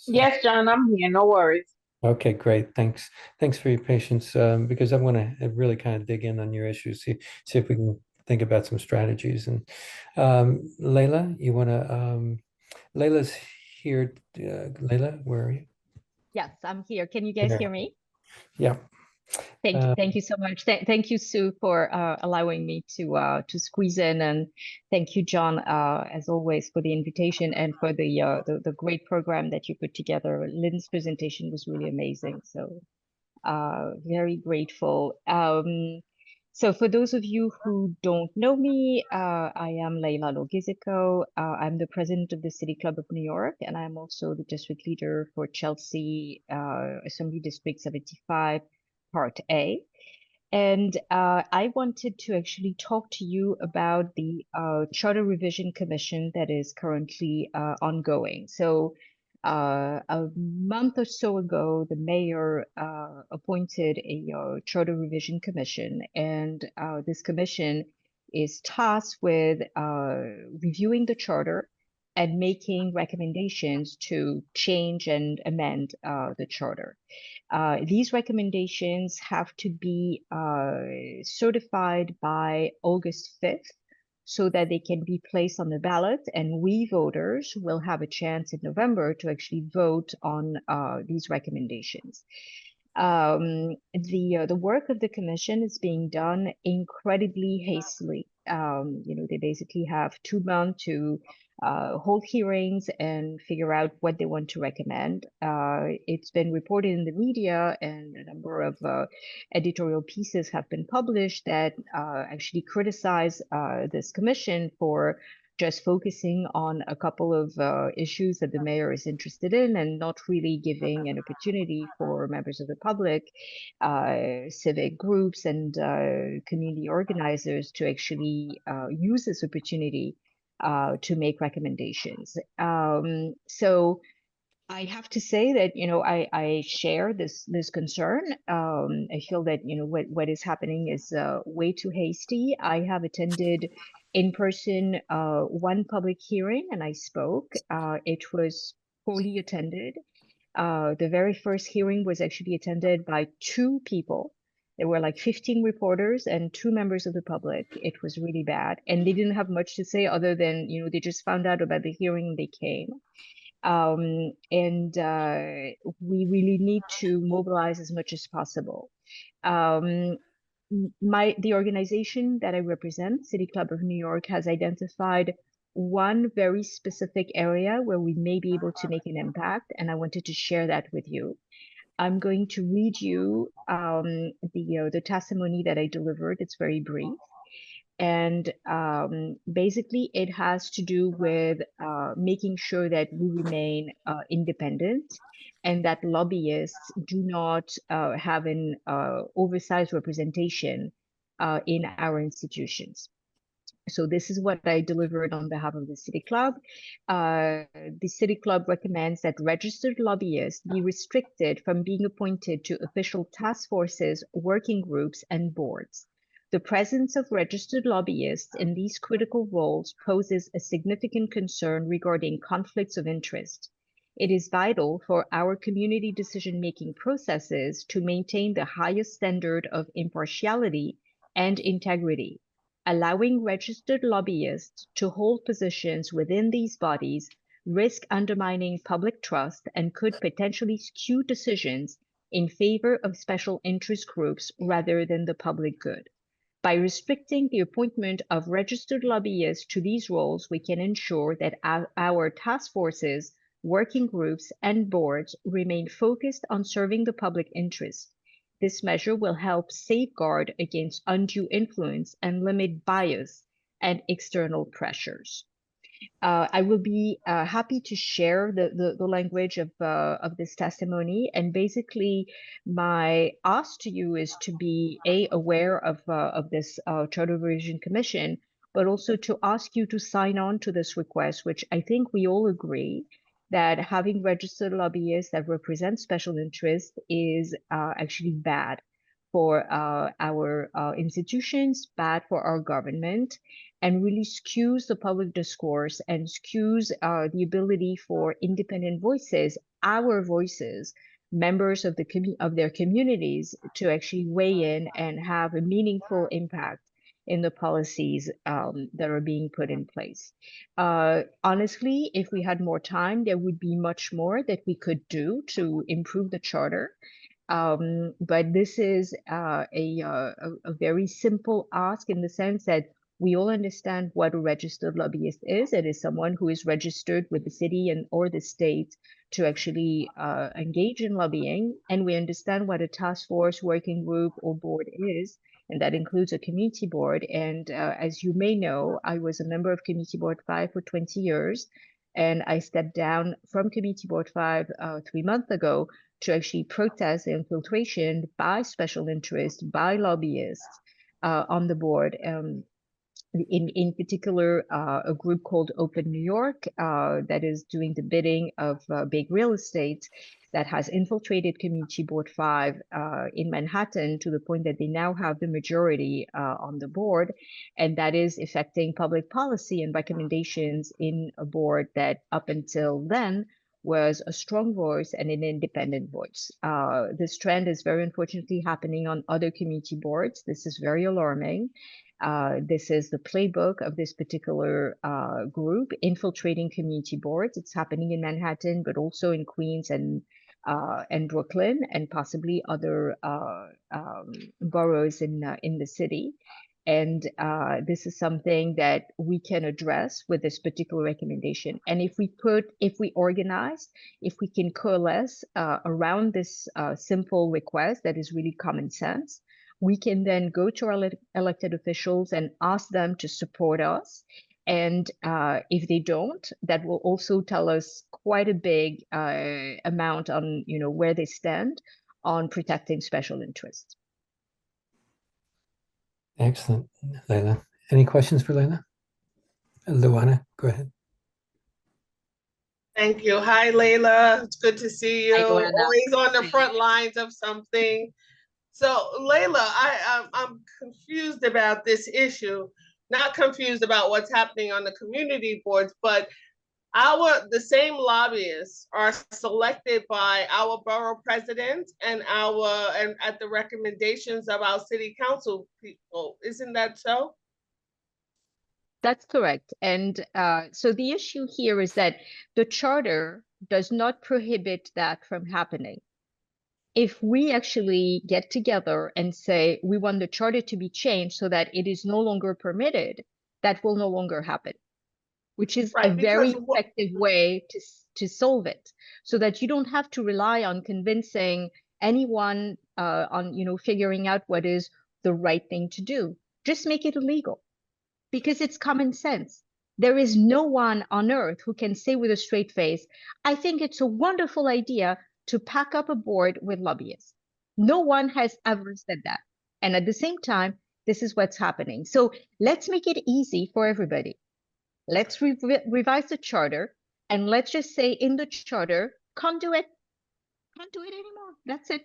Yes, John, I'm here. No worries. Okay, great. Thanks. Thanks for your patience, because I want to really kind of dig in on your issues, see if we can think about some strategies. And Layla, you want to, Layla's here. Layla, where are you? Yes, I'm here. Can you guys There. hear me? Yeah. Thank you so much. Thank you, Sue, for allowing me to squeeze in, and thank you, John, as always, for the invitation and for the great program that you put together. Lynn's presentation was really amazing, so very grateful. So for those of you who don't know me, I am Layla Law-Gisiko. I'm the president of the City Club of New York, and I'm also the district leader for Chelsea Assembly District 75, Part A. And I wanted to actually talk to you about the Charter Revision Commission that is currently ongoing. So a month or so ago, the mayor appointed a Charter Revision Commission, and this commission is tasked with reviewing the charter and making recommendations to change and amend the charter. These recommendations have to be certified by August 5th so that they can be placed on the ballot, and we voters will have a chance in November to actually vote on these recommendations. The work of the commission is being done incredibly hastily. They basically have 2 months to hold hearings and figure out what they want to recommend. It's been reported in the media, and a number of editorial pieces have been published that actually criticize this commission for just focusing on a couple of issues that the mayor is interested in and not really giving an opportunity for members of the public, civic groups, and community organizers to actually use this opportunity to make recommendations. So I have to say that, I share this concern. I feel that, what is happening is way too hasty. I have attended in person one public hearing, and I spoke. It was poorly attended. The very first hearing was actually attended by 2 people. There were like 15 reporters and 2 members of the public. It was really bad. And they didn't have much to say other than, they just found out about the hearing and they came. And we really need to mobilize as much as possible. The organization that I represent, City Club of New York, has identified one very specific area where we may be able to make an impact, and I wanted to share that with you. I'm going to read you the testimony that I delivered. It's very brief. And basically, it has to do with making sure that we remain independent and that lobbyists do not have an oversized representation in our institutions. So this is what I delivered on behalf of the City Club. The City Club recommends that registered lobbyists be restricted from being appointed to official task forces, working groups, and boards. The presence of registered lobbyists in these critical roles poses a significant concern regarding conflicts of interest. It is vital for our community decision-making processes to maintain the highest standard of impartiality and integrity. Allowing registered lobbyists to hold positions within these bodies risk undermining public trust and could potentially skew decisions in favor of special interest groups rather than the public good. By restricting the appointment of registered lobbyists to these roles, we can ensure that our task forces, working groups, and boards remain focused on serving the public interest. This measure will help safeguard against undue influence and limit bias and external pressures. I will be happy to share the language of this testimony. And basically, my ask to you is to be aware of this Charter Revision Commission, but also to ask you to sign on to this request, which I think we all agree that having registered lobbyists that represent special interests is actually bad for our institutions, bad for our government, and really skews the public discourse and skews the ability for independent voices, our voices, members of their communities, to actually weigh in and have a meaningful impact in the policies that are being put in place. Honestly, if we had more time, there would be much more that we could do to improve the charter. But this is a very simple ask in the sense that we all understand what a registered lobbyist is. It is someone who is registered with the city and or the state to actually engage in lobbying. And we understand what a task force, working group, or board is, and that includes a community board. And as you may know, I was a member of Community Board 5 for 20 years, and I stepped down from Community Board 5 3 months ago to actually protest the infiltration by special interests, by lobbyists on the board. In particular, a group called Open New York that is doing the bidding of big real estate that has infiltrated Community Board 5 in Manhattan to the point that they now have the majority on the board, and that is affecting public policy and recommendations in a board that up until then was a strong voice and an independent voice. This trend is very unfortunately happening on other community boards. This is very alarming. This is the playbook of this particular group infiltrating community boards. It's happening in Manhattan, but also in Queens and Brooklyn, and possibly other boroughs in the city. And this is something that we can address with this particular recommendation. And if we organize, if we can coalesce around this simple request that is really common sense, we can then go to our elected officials and ask them to support us. And if they don't, that will also tell us quite a big amount on where they stand on protecting special interests. Excellent, Layla. Any questions for Layla? Luana, go ahead. Thank you. Hi, Layla. It's good to see you. Hi, Luana. Always on the front lines of something. So, Layla, I'm confused about this issue. Not confused about what's happening on the community boards, but the same lobbyists are selected by our borough president and at the recommendations of our city council people. Isn't that so? That's correct. And so the issue here is that the charter does not prohibit that from happening. If we actually get together and say we want the charter to be changed so that it is no longer permitted, that will no longer happen, which is a very effective way to solve it, so that you don't have to rely on convincing anyone on figuring out what is the right thing to do. Just make it illegal, because it's common sense. There is no one on earth who can say with a straight face, I think it's a wonderful idea to pack up a board with lobbyists. No one has ever said that. And at the same time, this is what's happening. So let's make it easy for everybody. Let's revise the charter, and let's just say in the charter, can't do it anymore. That's it.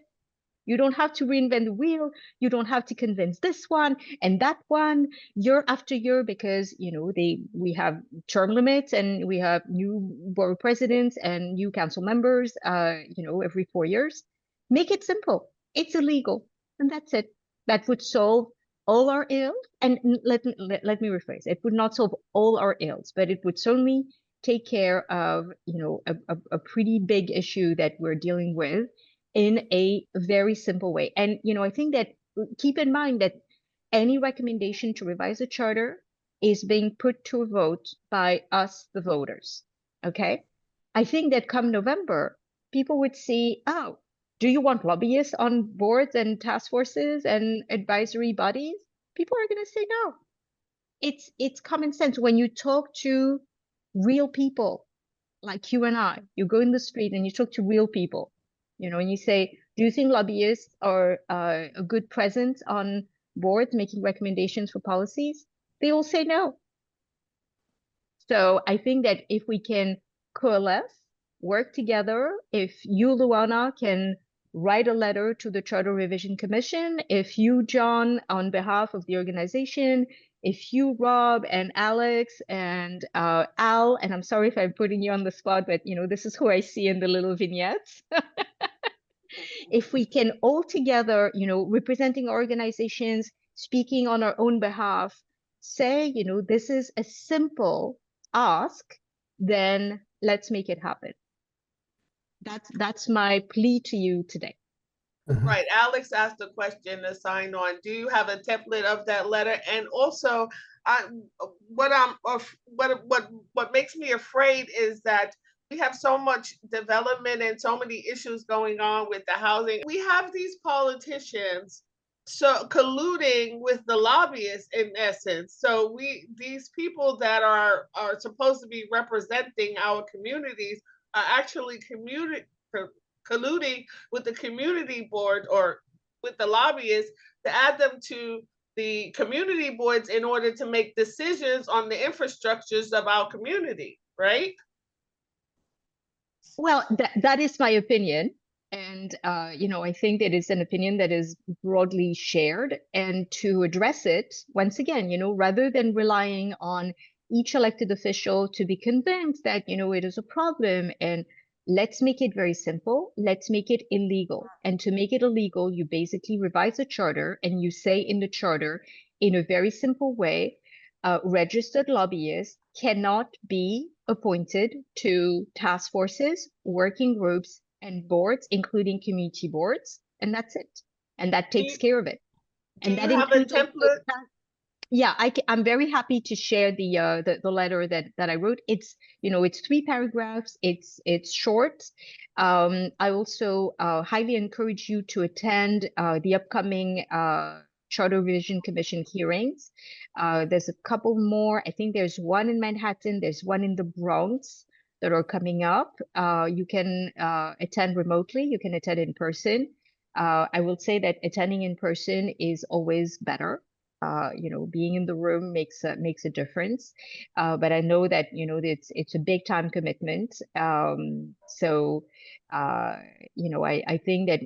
You don't have to reinvent the wheel. You don't have to convince this one and that one year after year, because we have term limits and we have new board presidents and new council members every 4 years. Make it simple. It's illegal, and that's it. That would solve all our ills. And let me rephrase. It would not solve all our ills, but it would certainly take care of a pretty big issue that we're dealing with in a very simple way. And I think that keep in mind that any recommendation to revise the charter is being put to a vote by us, the voters. Okay, I think that come November, people would see, oh, do you want lobbyists on boards and task forces and advisory bodies? People are going to say no. It's common sense. When you talk to real people like you and I, you go in the street and you talk to real people, and you say, do you think lobbyists are a good presence on boards making recommendations for policies? They all say no. So I think that if we can coalesce, work together, if you, Luana, can write a letter to the Charter Revision Commission, if you, John, on behalf of the organization, if you, Rob and Alex and Al, and I'm sorry if I'm putting you on the spot, but this is who I see in the little vignettes. If we can all together, representing organizations, speaking on our own behalf, say, this is a simple ask, then let's make it happen. That's my plea to you today. Right. Alex asked a question to sign on. Do you have a template of that letter? And also, what makes me afraid is that we have so much development and so many issues going on with the housing. We have these politicians so colluding with the lobbyists in essence. So these people that are supposed to be representing our communities are actually colluding with the community board or with the lobbyists to add them to the community boards in order to make decisions on the infrastructures of our community, right? Well, that is my opinion. And, I think that it's an opinion that is broadly shared. And to address it, once again, rather than relying on each elected official to be convinced that, it is a problem, and let's make it very simple. Let's make it illegal. And to make it illegal, you basically revise the charter and you say in the charter, in a very simple way, registered lobbyists cannot be appointed to task forces, working groups, and boards, including community boards, and that's it. And that takes care of it. And that includes also, yeah, I'm very happy to share the letter that I wrote. It's it's 3 paragraphs. It's short. I also highly encourage you to attend the upcoming Charter Revision Commission hearings. There's a couple more. I think there's one in Manhattan. There's one in the Bronx that are coming up. You can attend remotely. You can attend in person. I will say that attending in person is always better. Being in the room makes a difference. But I know that it's a big time commitment. So I think that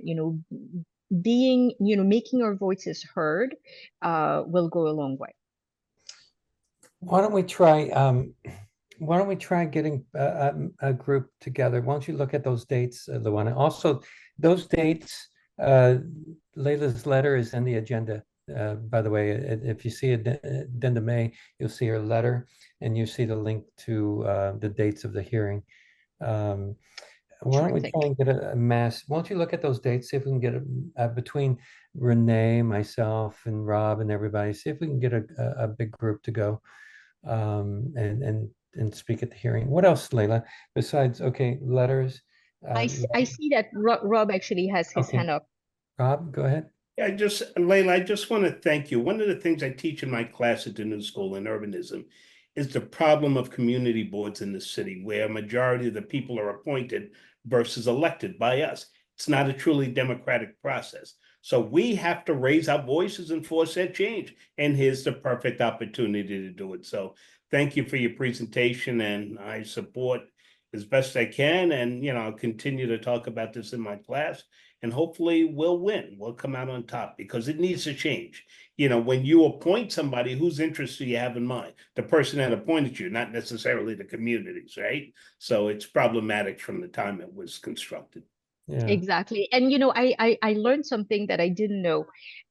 making our voices heard will go a long way. Why don't we try getting a group together? Why don't you look at those dates, Luana? Also, those dates, Layla's letter is in the agenda. By the way, if you see Addenda May, you'll see her letter, and you see the link to the dates of the hearing. Why don't we try and get a mass? Why don't you look at those dates, see if we can get between Renee, myself, and Rob, and everybody, see if we can get a big group to go and speak at the hearing. What else, Layla? Besides, letters. I see that Rob actually has his hand up. Rob, go ahead. Yeah, Layla, I just want to thank you. One of the things I teach in my class at the New School in Urbanism is the problem of community boards in the city, where a majority of the people are appointed versus elected by us. It's not a truly democratic process. So we have to raise our voices and force that change. And here's the perfect opportunity to do it. So thank you for your presentation, and I support as best I can. And, I'll continue to talk about this in my class. And hopefully we'll win. We'll come out on top, because it needs to change. When you appoint somebody, whose interests do you have in mind? The person that appointed you, not necessarily the communities, right? So it's problematic from the time it was constructed. Yeah. Exactly. And, I learned something that I didn't know.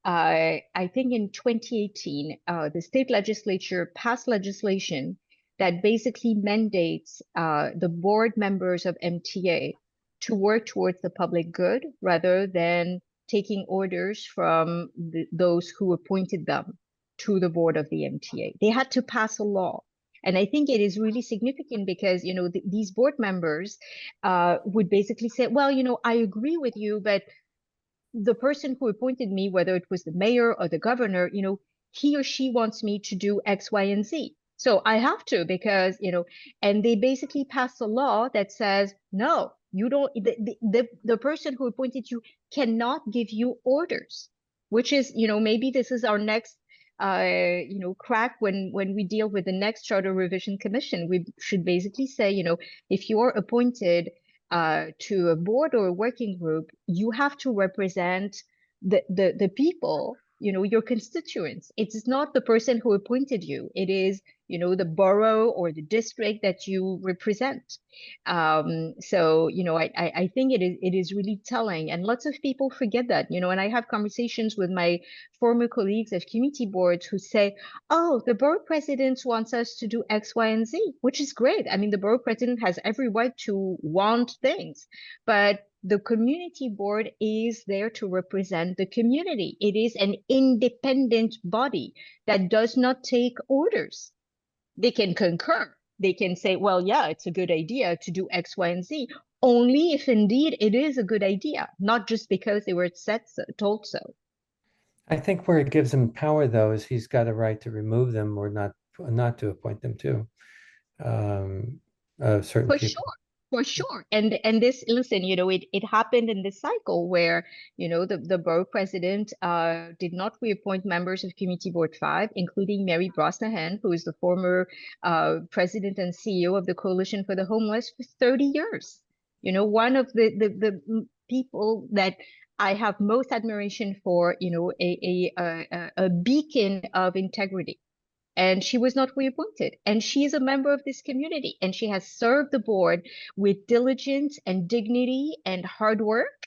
I think in 2018, the state legislature passed legislation that basically mandates the board members of MTA to work towards the public good rather than taking orders from those who appointed them to the board of the MTA. They had to pass a law. And I think it is really significant because, these board members would basically say, well, I agree with you, but the person who appointed me, whether it was the mayor or the governor, he or she wants me to do X, Y, and Z. So I have to, because, and they basically passed a law that says, no, you don't, the person who appointed you cannot give you orders, which is, maybe this is our next crack when we deal with the next charter revision commission. We should basically say, if you are appointed to a board or a working group, you have to represent the people, your constituents. It's not the person who appointed you. It is, the borough or the district that you represent. So, I think it is really telling, and lots of people forget that, and I have conversations with my former colleagues of community boards who say, oh, the borough president wants us to do X, Y, and Z, which is great. I mean, the borough president has every right to want things, but the community board is there to represent the community. It is an independent body that does not take orders. They can concur. They can say, well, yeah, it's a good idea to do X, Y, and Z, only if indeed it is a good idea, not just because they were told so. I think where it gives him power, though, is he's got a right to remove them or not to appoint them to certain For people. sure. For sure. And this, listen, it happened in this cycle where, the borough president did not reappoint members of Community Board 5, including Mary Brosnahan, who is the former president and CEO of the Coalition for the Homeless for 30 years. One of the people that I have most admiration for, a beacon of integrity. And she was not reappointed. And she is a member of this community. And she has served the board with diligence and dignity and hard work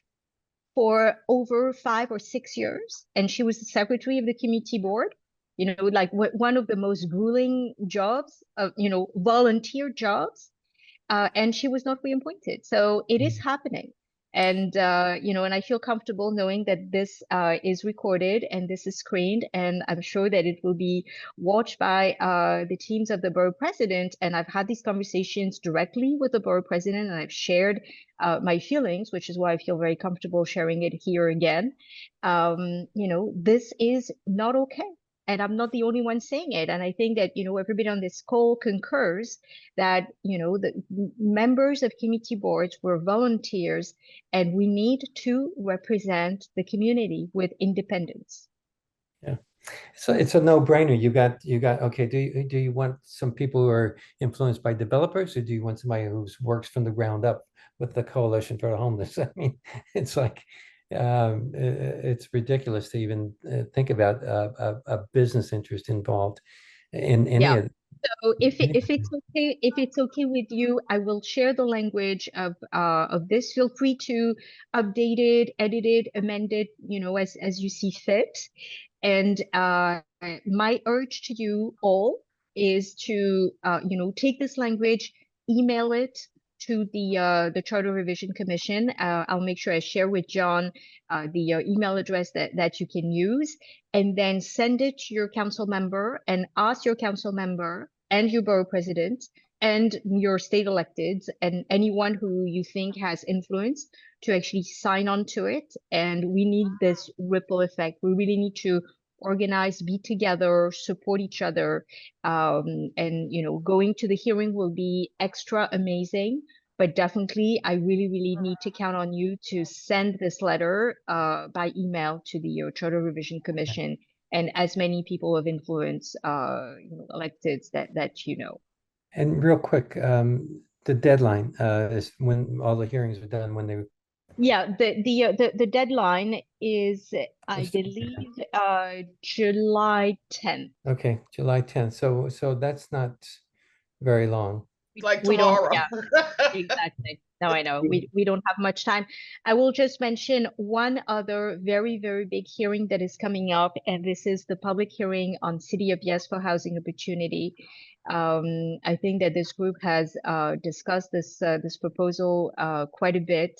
for over 5 or 6 years. And she was the secretary of the community board, like one of the most grueling jobs, volunteer jobs. And she was not reappointed. So it is happening. And, and I feel comfortable knowing that this is recorded and this is screened. And I'm sure that it will be watched by the teams of the borough president. And I've had these conversations directly with the borough president, and I've shared my feelings, which is why I feel very comfortable sharing it here again. This is not okay. And I'm not the only one saying it. And I think that, everybody on this call concurs that, the members of community boards were volunteers, and we need to represent the community with independence. Yeah. So it's a no-brainer. You got, okay, do you want some people who are influenced by developers, or do you want somebody who works from the ground up with the Coalition for the Homeless? I mean, it's like, it's ridiculous to even think about a business interest involved in any of. So if it's okay with you, I will share the language of this. Feel free to update it, edit it, amend it, as you see fit. And my urge to you all is to take this language, email it to the Charter Revision Commission. I'll make sure I share with John the email address that you can use, and then send it to your council member and ask your council member and your borough president and your state electeds and anyone who you think has influence to actually sign on to it. And we need this ripple effect. We really need to organize, be together, support each other. And, going to the hearing will be extra amazing. But definitely, I really, really need to count on you to send this letter by email to the Charter Revision Commission and as many people of influence, electeds that you know. And real quick, the deadline is when all the hearings are done, when they. Yeah, the deadline is, I believe, July 10th. Okay, July 10th. So that's not very long. Like We don't, tomorrow. yeah, exactly. No, I know we don't have much time. I will just mention one other very, very big hearing that is coming up, and this is the public hearing on City of Yes for housing opportunity. I think that this group has discussed this proposal quite a bit.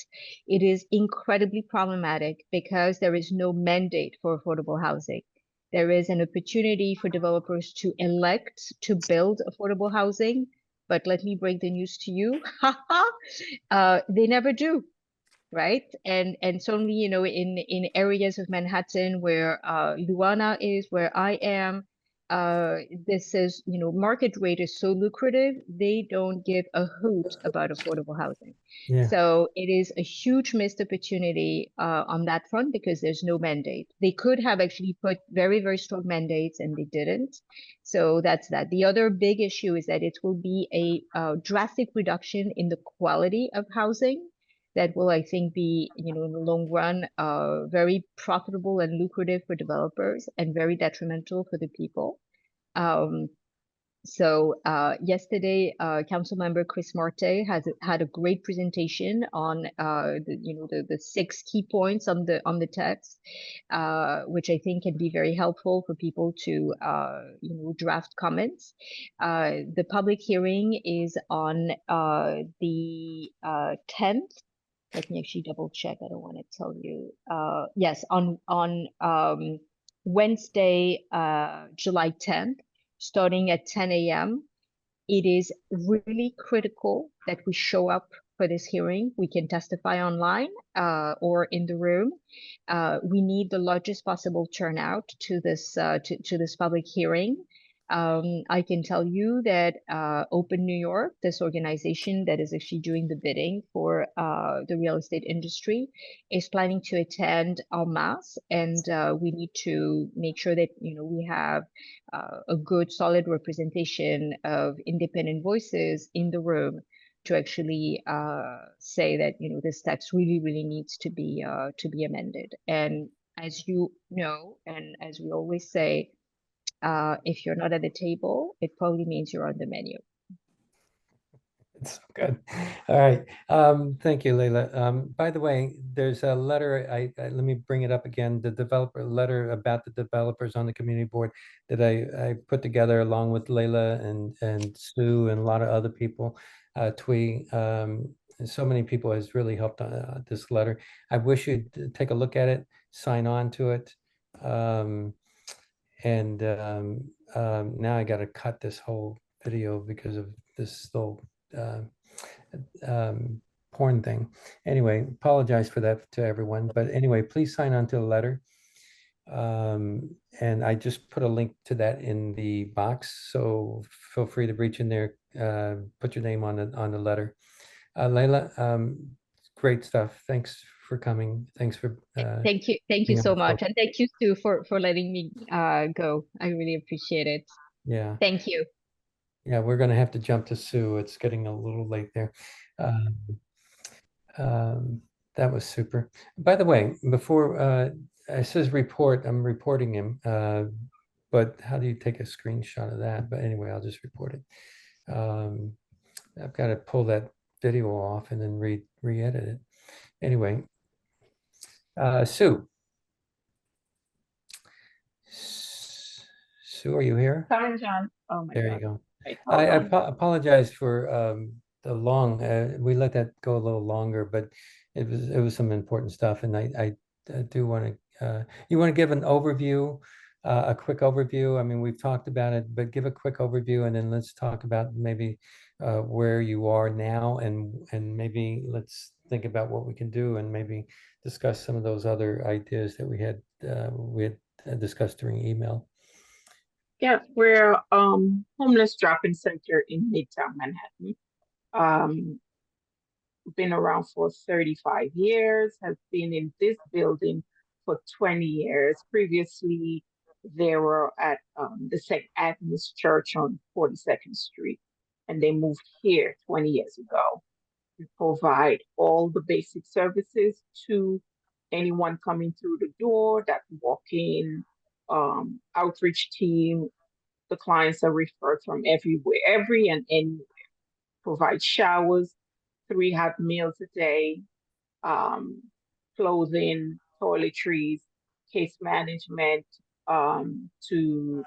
It is incredibly problematic because there is no mandate for affordable housing. There is an opportunity for developers to elect to build affordable housing. But let me break the news to you. They never do, right? And certainly, in areas of Manhattan where Luana is, where I am, this is, market rate is so lucrative, they don't give a hoot about affordable housing. Yeah. So it is a huge missed opportunity on that front because there's no mandate. They could have actually put very, very strong mandates and they didn't. So that's that. The other big issue is that it will be a drastic reduction in the quality of housing that will, I think, be, in the long run, very profitable and lucrative for developers and very detrimental for the people. So yesterday, Councilmember Chris Marte had a great presentation on the 6 key points on the text, which I think can be very helpful for people to draft comments. The public hearing is on the 10th. Let me actually double check. I don't want to tell you. Yes, on Wednesday, July 10th. Starting at 10 a.m. It is really critical that we show up for this hearing. We can testify online or in the room. We need the largest possible turnout to this public hearing. I can tell you that Open New York, this organization that is actually doing the bidding for the real estate industry, is planning to attend en masse, and we need to make sure that we have a good, solid representation of independent voices in the room to actually say that this text really, really needs to be amended. And as you know, and as we always say, if you're not at the table, it probably means you're on the menu. It's so good. All right. Thank you, Layla. By the way, there's a letter. Let me bring it up again. The developer letter about the developers on the community board that I put together along with Layla and Sue and a lot of other people. Twee. So many people has really helped on this letter. I wish you'd take a look at it, sign on to it. Now I got to cut this whole video because of this whole porn thing. Anyway, apologize for that to everyone. But anyway, please sign on to the letter. And I just put a link to that in the box. So feel free to reach in there, put your name on the letter. Layla, great stuff. Thanks for coming. Thanks for thank you so much, and thank you Sue for letting me go. I really appreciate it. Yeah, thank you. Yeah, we're gonna have to jump to Sue. It's getting a little late there. That was super. By the way, before it says report, I'm reporting him, but how do you take a screenshot of that? But anyway, I'll just report it. I've got to pull that video off and then re-edit it. Anyway, Sue. Sue, are you here? Coming, John. Oh my There God. you go. Wait, I hold on. apologize for the long. We let that go a little longer, but it was some important stuff, and I do want to. You want to give an overview, a quick overview. I mean, we've talked about it, but give a quick overview, and then let's talk about maybe where you are now, and maybe let's think about what we can do, and maybe discuss some of those other ideas that we had discussed during email. Yeah, we're homeless drop-in center in Midtown Manhattan. Been around for 35 years, has been in this building for 20 years. Previously, they were at the St. Agnes Church on 42nd Street, and they moved here 20 years ago. We provide all the basic services to anyone coming through the door, that walk-in, outreach team. The clients are referred from everywhere, every and anywhere. Provide showers, 3 hot meals a day, clothing, toiletries, case management, to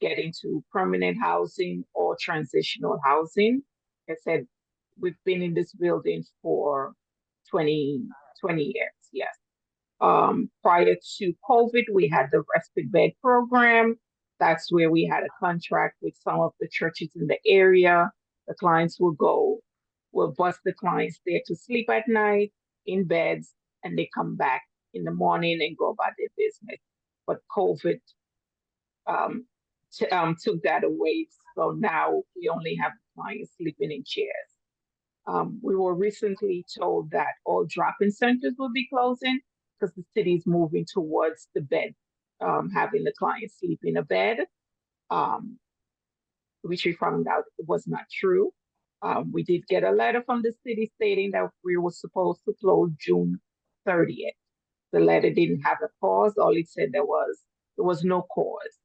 get into permanent housing or transitional housing. Like I said, we've been in this building for 20 years, yes. Prior to COVID, we had the respite bed program. That's where we had a contract with some of the churches in the area. The clients will bus the clients there to sleep at night in beds, and they come back in the morning and go about their business. But COVID took that away. So now we only have clients sleeping in chairs. We were recently told that all drop-in centers will be closing because the city is moving towards the bed, having the client sleep in a bed, which we found out was not true. We did get a letter from the city stating that we were supposed to close June 30th. The letter didn't have a cause. All it said there was no cause.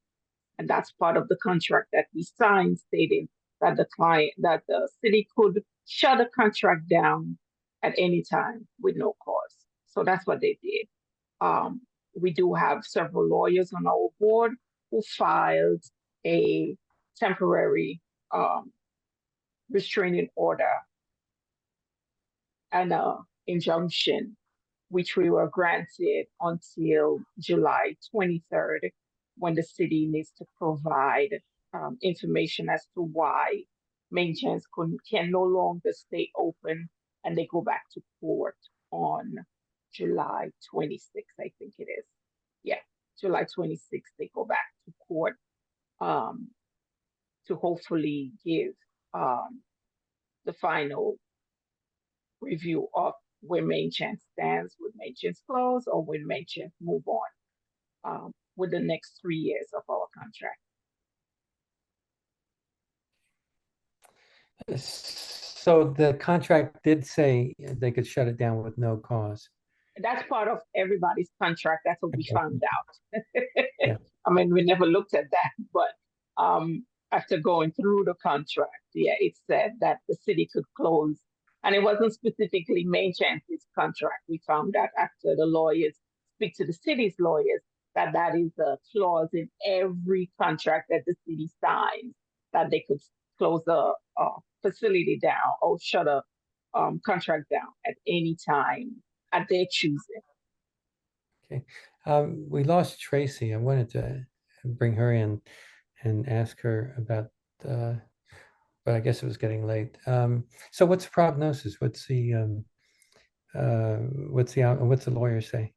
And that's part of the contract that we signed, stating that the city could shut the contract down at any time with no cause. So that's what they did. We do have several lawyers on our board who filed a temporary restraining order and an injunction, which we were granted until July 23rd, when the city needs to provide information as to why Mainchance can no longer stay open, and they go back to court on July 26th, I think it is. Yeah, July 26th, they go back to court to hopefully give the final review of where Mainchance stands, with Mainchance close, or when Mainchance move on with the next 3 years of our contract. So the contract did say they could shut it down with no cause. That's part of everybody's contract. That's what we found out. Yeah. I mean, we never looked at that, but after going through the contract, yeah, it said that the city could close, and it wasn't specifically Mainchance's contract. We found out after the lawyers speak to the city's lawyers that that is a clause in every contract that the city signs, that they could close the facility down or shut a contract down at any time at their choosing. Okay. We lost Tracy. I wanted to bring her in and ask her about, but I guess it was getting late. So what's the prognosis? What's the lawyer say?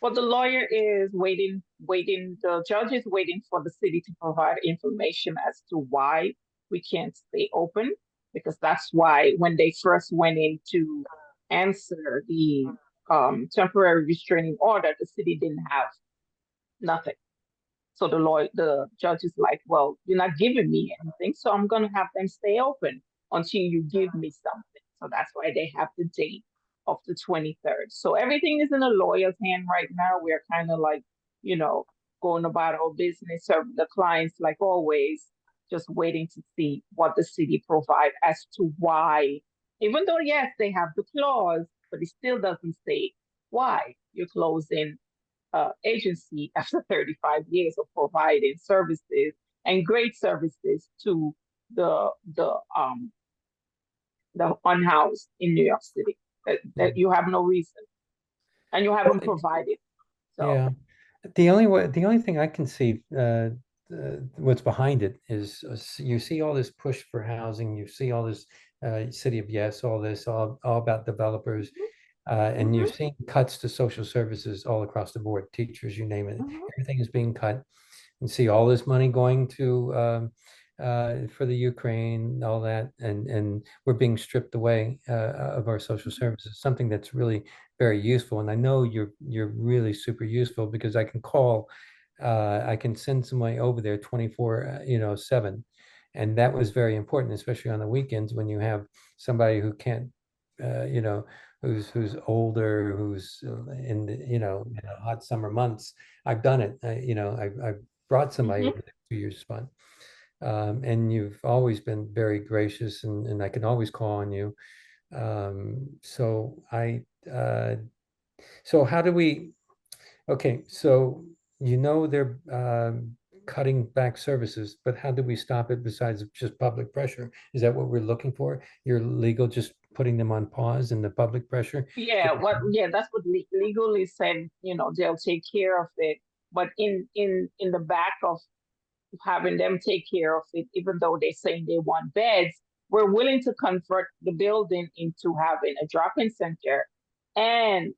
Well, the lawyer is waiting, the judge is waiting for the city to provide information as to why we can't stay open, because that's why when they first went in to answer the temporary restraining order, the city didn't have nothing. So the judge is like, well, you're not giving me anything, so I'm going to have them stay open until you give me something. So that's why they have the date of the 23rd. So everything is in a lawyer's hand right now. We're kind of like, going about our business, serving the clients like always, just waiting to see what the city provide as to why, even though, yes, they have the clause, but it still doesn't say why you're closing agency after 35 years of providing services and great services to the unhoused in New York City. That you have no reason, and you haven't provided. So. Yeah, the only thing I can see what's behind it is you see all this push for housing, you see all this City of Yes, all this, all about developers, and you're seeing cuts to social services all across the board, teachers, you name it, everything is being cut. You see all this money going to for the Ukraine, all that, and we're being stripped away of our social services, something that's really very useful. And I know you're really super useful, because I can call, I can send somebody over there 24/7, and that was very important, especially on the weekends when you have somebody who can't, who's older, who's in the hot summer months. I've done it. I've brought somebody over there to your spot. And you've always been very gracious, and I can always call on you. So how do we, okay, so they're cutting back services, but how do we stop it besides just public pressure? Is that what we're looking for? Your legal just putting them on pause and the public pressure? Yeah, that's what legal is saying, they'll take care of it. But in the back of having them take care of it, even though they're saying they want beds, we're willing to convert the building into having a drop-in center and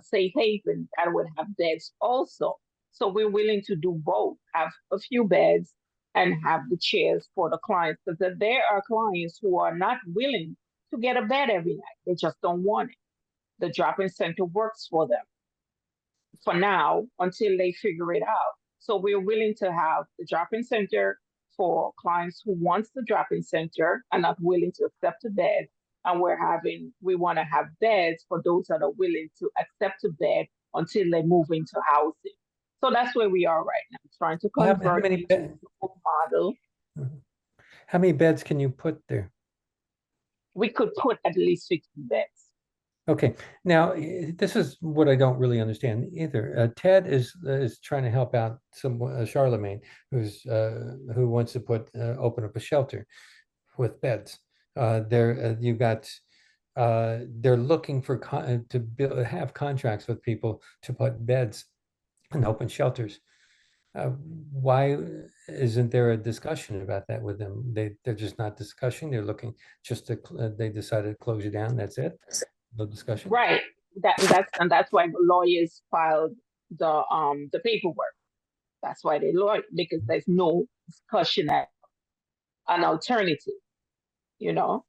safe haven that would have beds also. So we're willing to do both, have a few beds and have the chairs for the clients, because there are clients who are not willing to get a bed every night. They just don't want it. The drop-in center works for them for now until they figure it out. So we're willing to have the drop-in center for clients who wants the drop-in center and not willing to accept a bed. And we want to have beds for those that are willing to accept a bed until they move into housing. So that's where we are right now, trying to convert it to a model. How many beds can you put there? We could put at least 60 beds. Okay, now this is what I don't really understand either. Ted is trying to help out Charlemagne, who wants to open up a shelter with beds. They're looking for have contracts with people to put beds in open shelters. Why isn't there a discussion about that with them? They're just not discussing. They're looking just to they decided to close you down. That's it. No discussion. Right. That's why the lawyers filed the paperwork. That's why they lawyer, because there's no discussion at an alternative. You know,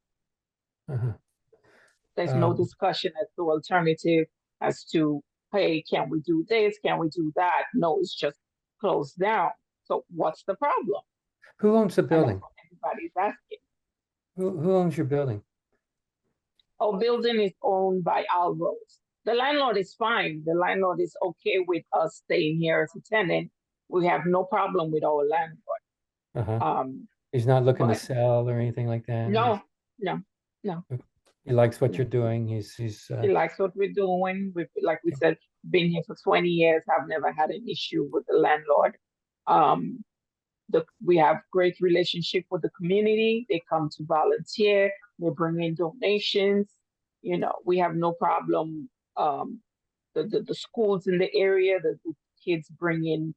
there's no discussion as to alternative as to, hey, can we do this? Can we do that? No, it's just closed down. So what's the problem? Who owns the building? Everybody's asking. Who owns your building? Our building is owned by Alros. The landlord is fine. The landlord is okay with us staying here as a tenant. We have no problem with our landlord. He's not looking to sell or anything like that? No. He likes what you're doing. He likes what we're doing. Like we said, been here for 20 years. I've never had an issue with the landlord. We have great relationship with the community. They come to volunteer. They bring in donations. You know, we have no problem. The schools in the area, the kids bring in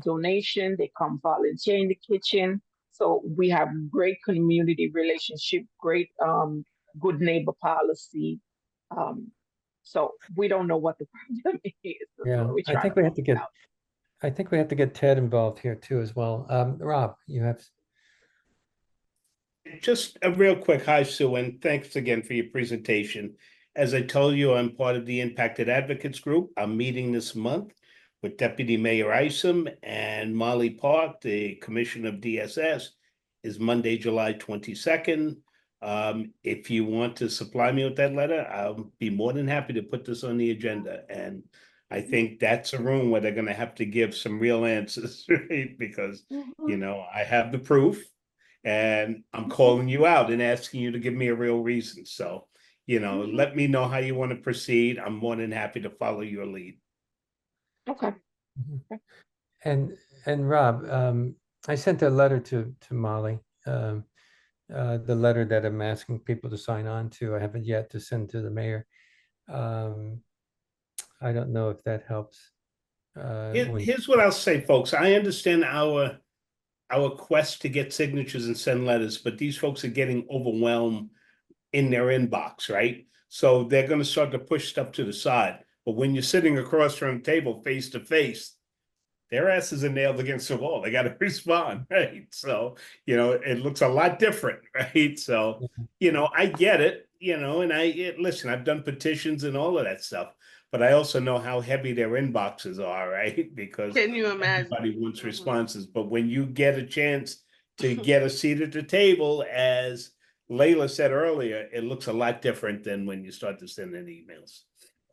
donation. They come volunteer in the kitchen. So we have great community relationship, great good neighbor policy. So we don't know what the problem is. Yeah, I think we have to get Ted involved here too as well. Rob, you have. Just a real quick hi, Sue, and thanks again for your presentation. As I told you, I'm part of the Impacted Advocates Group. I'm meeting this month with Deputy Mayor Isom and Molly Park, the Commissioner of DSS, is Monday, July 22nd. If you want to supply me with that letter, I'll be more than happy to put this on the agenda. And I think that's a room where they're going to have to give some real answers, right? Because, you know, I have the proof and I'm calling you out and asking you to give me a real reason. So, you know, let me know how you want to proceed. I'm more than happy to follow your lead. Okay. And Rob, I sent a letter to Molly, the letter that I'm asking people to sign on to. I haven't yet to send to the mayor. I don't know if that helps. Here's what I'll say, folks. I understand our quest to get signatures and send letters, but these folks are getting overwhelmed in their inbox, right? So they're going to start to push stuff to the side. But when you're sitting across from the table face to face, their asses are nailed against the wall. They got to respond, right? So, you know, it looks a lot different, right? So, you know, I get it, you know, and listen, I've done petitions and all of that stuff, but I also know how heavy their inboxes are, right? Because can you imagine? Everybody wants responses, but when you get a chance to get a seat at the table, as Layla said earlier, it looks a lot different than when you start to send in emails.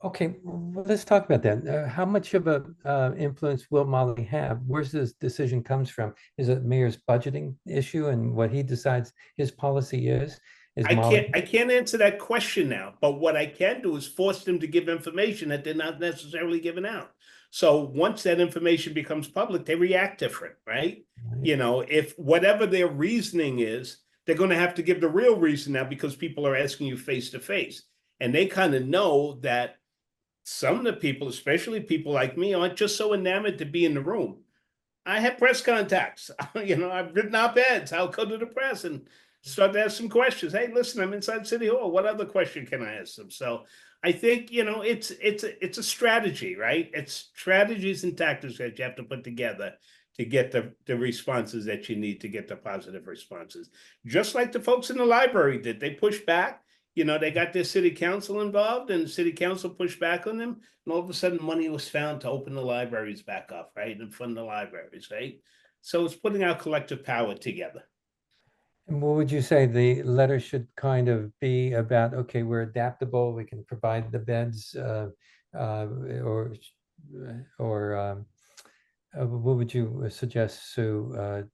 Okay, well, let's talk about that. How much of a influence will Molly have? Where's this decision comes from? Is it mayor's budgeting issue and what he decides his policy is? I can't answer that question now, but what I can do is force them to give information that they're not necessarily giving out. So once that information becomes public, they react different, right? You know, if whatever their reasoning is, they're going to have to give the real reason now because people are asking you face to face. And they kind of know that some of the people, especially people like me, aren't just so enamored to be in the room. I have press contacts. You know, I've written op-eds. I'll go to the press and start to ask some questions. Hey, listen, I'm inside City Hall. What other question can I ask them? So I think, it's a strategy, right? It's strategies and tactics that you have to put together to get the responses that you need to get the positive responses. Just like the folks in the library did. They pushed back, they got their city council involved, and the city council pushed back on them. And all of a sudden money was found to open the libraries back up, right? And fund the libraries, right? So it's putting our collective power together. And what would you say the letter should kind of be about? Okay, we're adaptable, we can provide the beds, or what would you suggest, Sue?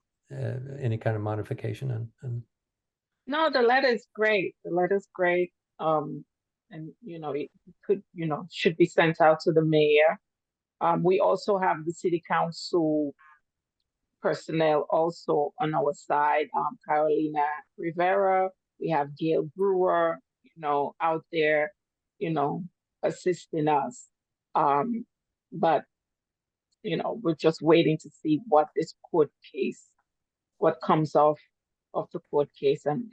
Any kind of modification on? No, the letter is great. The letter is great. And it could, should be sent out to the mayor. We also have the city council personnel also on our side. Carolina Rivera, we have Gail Brewer, out there, assisting us. But we're just waiting to see what this court case, what comes off of the court case, and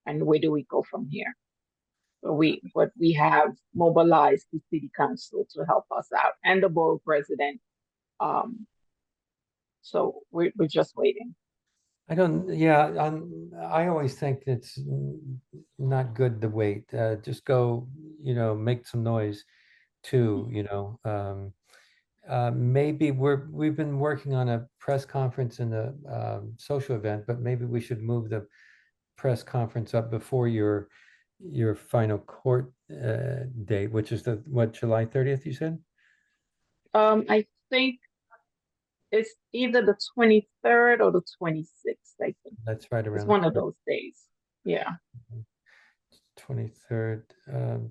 and where do we go from here. But we have mobilized the city council to help us out and the borough president. So we're just waiting. I always think it's not good to wait. Just go, make some noise too, maybe we've been working on a press conference and a social event, but maybe we should move the press conference up before your final court date, which is July 30th, you said? I think it's either the 23rd or the 26th, I think. That's right around. It's one of those days. Yeah. 23rd.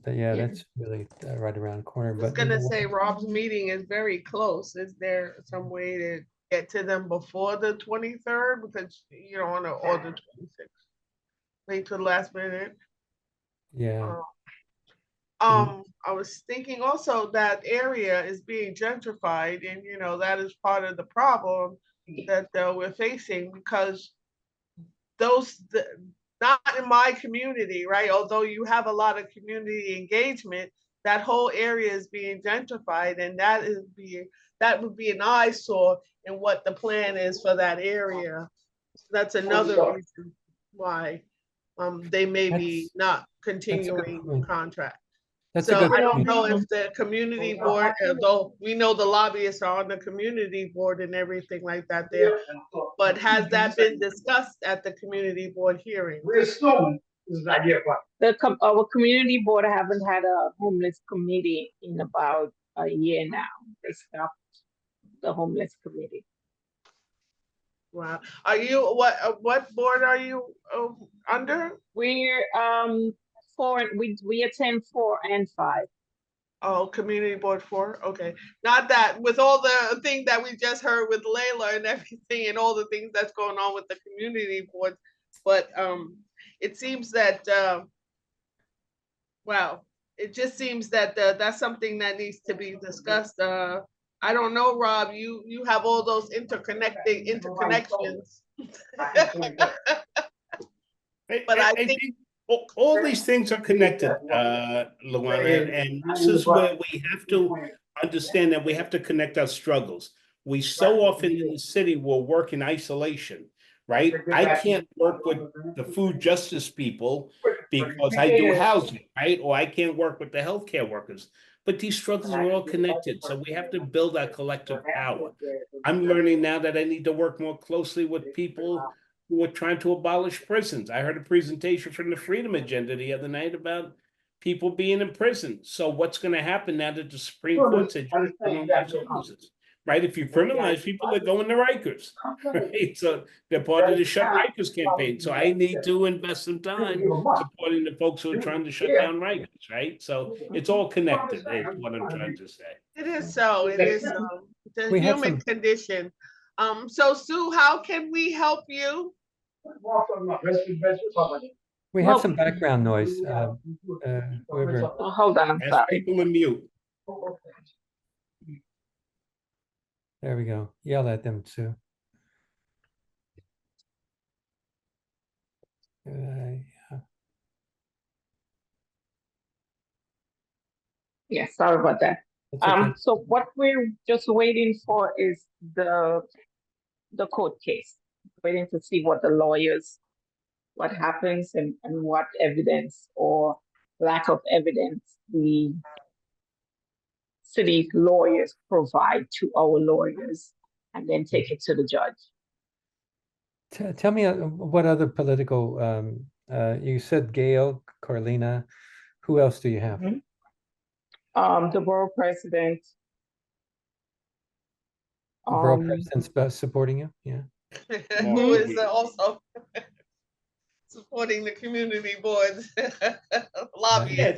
That's really right around the corner. I was gonna say Rob's meeting is very close. Is there some way to get to them before the 23rd? Because you don't want to order 26th. Wait till the last minute. Yeah. I was thinking also that area is being gentrified, and that is part of the problem that we're facing, because not in my community, right? Although you have a lot of community engagement, that whole area is being gentrified, and that would be an eyesore in what the plan is for that area. So that's another reason why they may be not continuing the contract. So I don't know if the community board, although we know the lobbyists are on the community board and everything like that there, but has that been discussed at the community board hearing? Our community board haven't had a homeless committee in about a year now. They stopped the homeless committee. Wow. Are you, what board are you under? We're we attend 4 and 5. Oh, community board 4. Okay. Not that with all the things that we just heard with Layla and everything and all the things that's going on with the community board, but it seems that it just seems that that's something that needs to be discussed. I don't know, Rob, you have all those interconnections. But I think all these things are connected, Luana, and this is where we have to understand that we have to connect our struggles. We so often in the city will work in isolation, right? I can't work with the food justice people because I do housing, right? Or I can't work with the healthcare workers. But these struggles are all connected, so we have to build our collective power. I'm learning now that I need to work more closely with people who are trying to abolish prisons. I heard a presentation from the Freedom Agenda the other night about people being in prison. So what's going to happen now that the Supreme Court said you criminalize homelessness, right? If you criminalize people, they're going to Rikers, right? So they're part of the Shut Rikers campaign. So I need to invest some time supporting the folks who are trying to shut down Rikers, right? So it's all connected, is what I'm trying to say. It is so. It is so. It's a human condition. So Sue, how can we help you? We have some background noise. Whoever. Hold on, I'm sorry. People in mute. There we go. Yell at them, Sue. Yeah. Yeah, sorry about that. That's okay. So what we're just waiting for is the court case. Waiting to see what the lawyers, what happens and what evidence or lack of evidence the city's lawyers provide to our lawyers, and then take it to the judge. Tell me what other political, you said Gail, Carlina, who else do you have? The borough president. The borough president's supporting you? Yeah. Who is also supporting the community boards lobbyists. Yeah,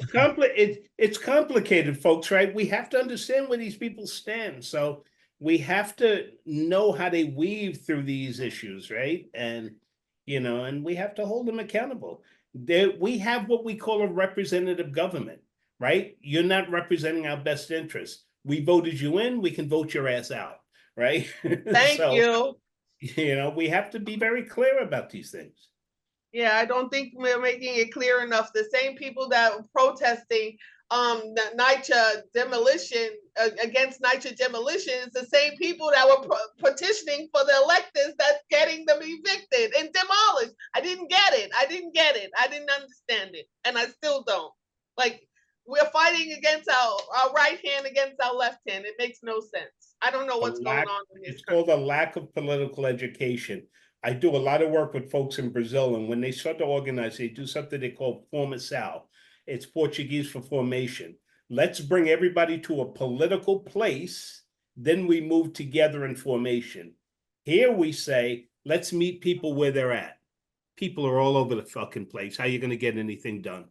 it's complicated, folks, right? We have to understand where these people stand. So we have to know how they weave through these issues, right? And, and we have to hold them accountable. We have what we call a representative government, right? You're not representing our best interests. We voted you in, we can vote your ass out, right? Thank you. We have to be very clear about these things. Yeah, I don't think we're making it clear enough. The same people that were protesting the NYCHA demolition against NYCHA demolition is the same people that were petitioning for the electeds that's getting them evicted and demolished. I didn't get it. I didn't understand it. And I still don't. Like, we're fighting against our right hand against our left hand. It makes no sense. I don't know what's going on in this country. It's called a lack of political education. I do a lot of work with folks in Brazil, and when they start to organize, they do something they call formação. It's Portuguese for formation. Let's bring everybody to a political place, then we move together in formation. Here we say, let's meet people where they're at. People are all over the fucking place. How are you going to get anything done?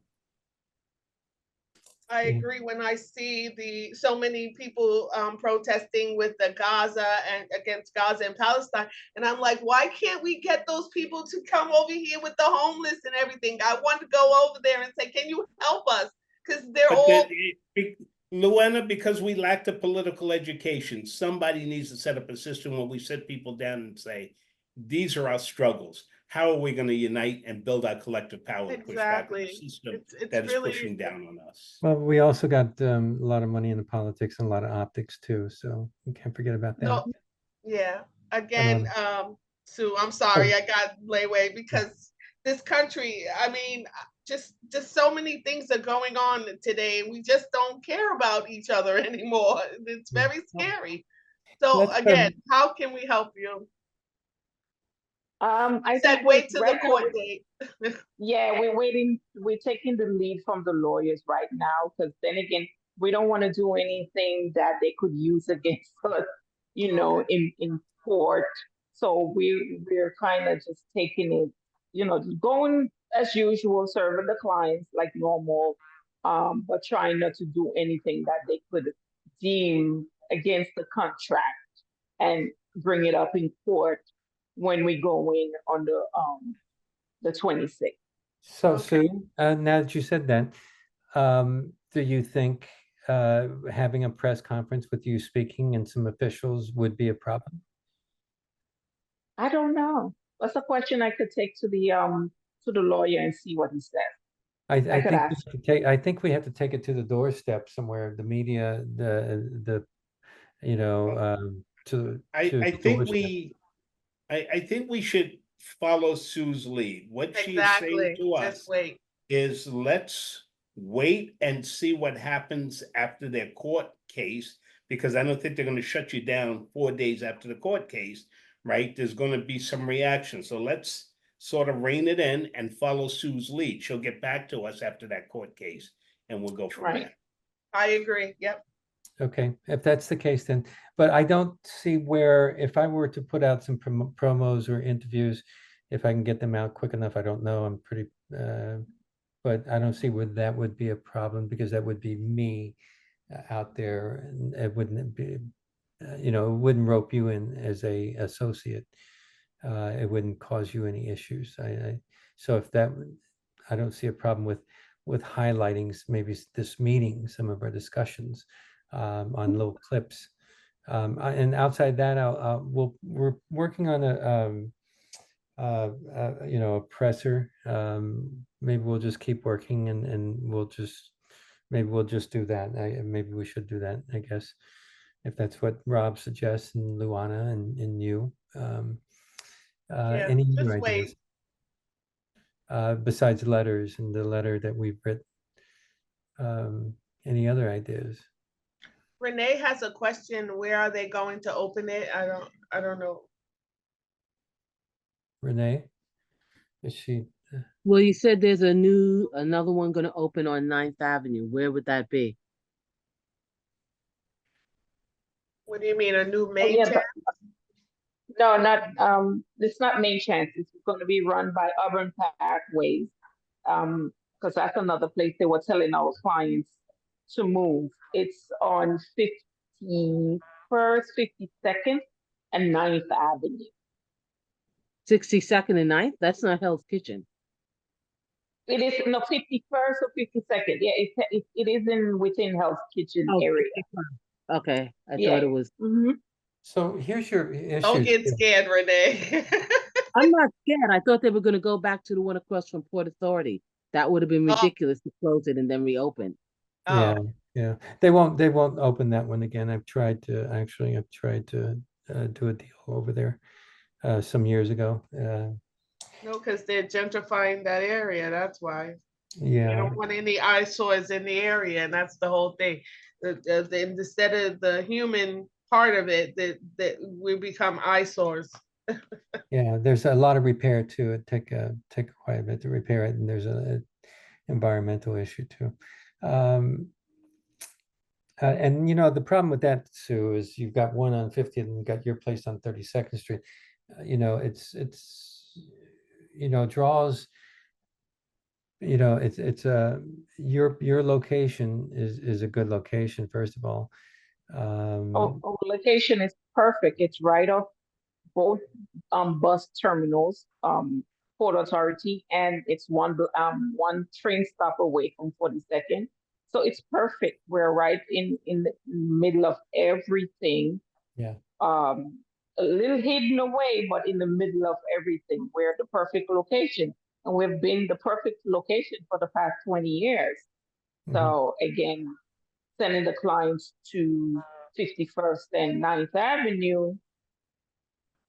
I agree when I see so many people protesting with the Gaza and against Gaza and Palestine. And I'm like, why can't we get those people to come over here with the homeless and everything? I want to go over there and say, can you help us? Because Luana, because we lack the political education, somebody needs to set up a system where we sit people down and say, these are our struggles. How are we going to unite and build our collective power to push back on the system that is pushing down on us? Well, we also got a lot of money in the politics and a lot of optics too, so we can't forget about that. No, yeah. Again, Sue, I'm sorry I got layway because this country, I mean, just so many things are going on today. We just don't care about each other anymore. It's very scary. So again, how can we help you? I said wait till the court date. Yeah, we're taking the lead from the lawyers right now, because then again, we don't want to do anything that they could use against us, in court. So we're kind of just taking it, going as usual, serving the clients like normal, but trying not to do anything that they could deem against the contract and bring it up in court when we go in on the 26th. So Sue, now that you said that, do you think having a press conference with you speaking and some officials would be a problem? I don't know. That's a question I could take to the lawyer and see what he says. I think we have to take it to the doorstep somewhere. The media, I think we should follow Sue's lead. What she is saying to us is, let's wait and see what happens after their court case, because I don't think they're going to shut you down 4 days after the court case, right? There's going to be some reaction. So let's sort of rein it in and follow Sue's lead. She'll get back to us after that court case, and we'll go from there. I agree. Yep. Okay, if that's the case, then, but I don't see where, if I were to put out some promos or interviews, if I can get them out quick enough, I don't know, I'm pretty, but I don't see where that would be a problem, because that would be me out there, and it wouldn't be, it wouldn't rope you in as a associate. It wouldn't cause you any issues. So if that, I don't see a problem with highlighting maybe this meeting, some of our discussions on little clips. And outside that, we're working on a presser. Maybe we'll just keep working and we'll just maybe we'll just do that. Maybe we should do that, I guess, if that's what Rob suggests, and Luana and you. Yeah, Any just other ideas? Besides letters and the letter that we've written, any other ideas? Renee has a question. Where are they going to open it? I don't know. Renee, is she? Well, you said there's another one going to open on 9th Avenue. Where would that be? What do you mean, a new Oh, main yeah, chat? no, not it's not Mainchance. It's going to be run by Urban Pathways. Because that's another place they were telling our clients to move. It's on 51st, 52nd, and 9th Avenue. 62nd and 9th? That's not Hell's Kitchen. It is no 51st or 52nd. Yeah, it is within Hell's Kitchen Oh, area. okay. I Yeah. thought it was. So here's your issue. Don't get scared, Renee. I'm not scared. I thought they were going to go back to the one across from Port Authority. That would have been ridiculous to close it and then reopen. Yeah, yeah. They won't open that one again. I've tried to do a deal over there some years ago. No, because they're gentrifying that area. That's why. Yeah. You don't want any eyesores in the area, and that's the whole thing. Instead of the human part of it, that we become eyesores. Yeah, there's a lot of repair to it. Take quite a bit to repair it, and there's a environmental issue too. And you know, the problem with that, Sue, is you've got one on 50th and you've got your place on 32nd Street. You know, it's you know, draws, you know, it's your location is a good location, first of all. Location is perfect. It's right off both bus terminals, Port Authority, and it's one train stop away from 42nd. So it's perfect. We're right in the middle of everything. Yeah. A little hidden away, but in the middle of everything. We're the perfect location. And we've been the perfect location for the past 20 years. So again, sending the clients to 51st and 9th Avenue,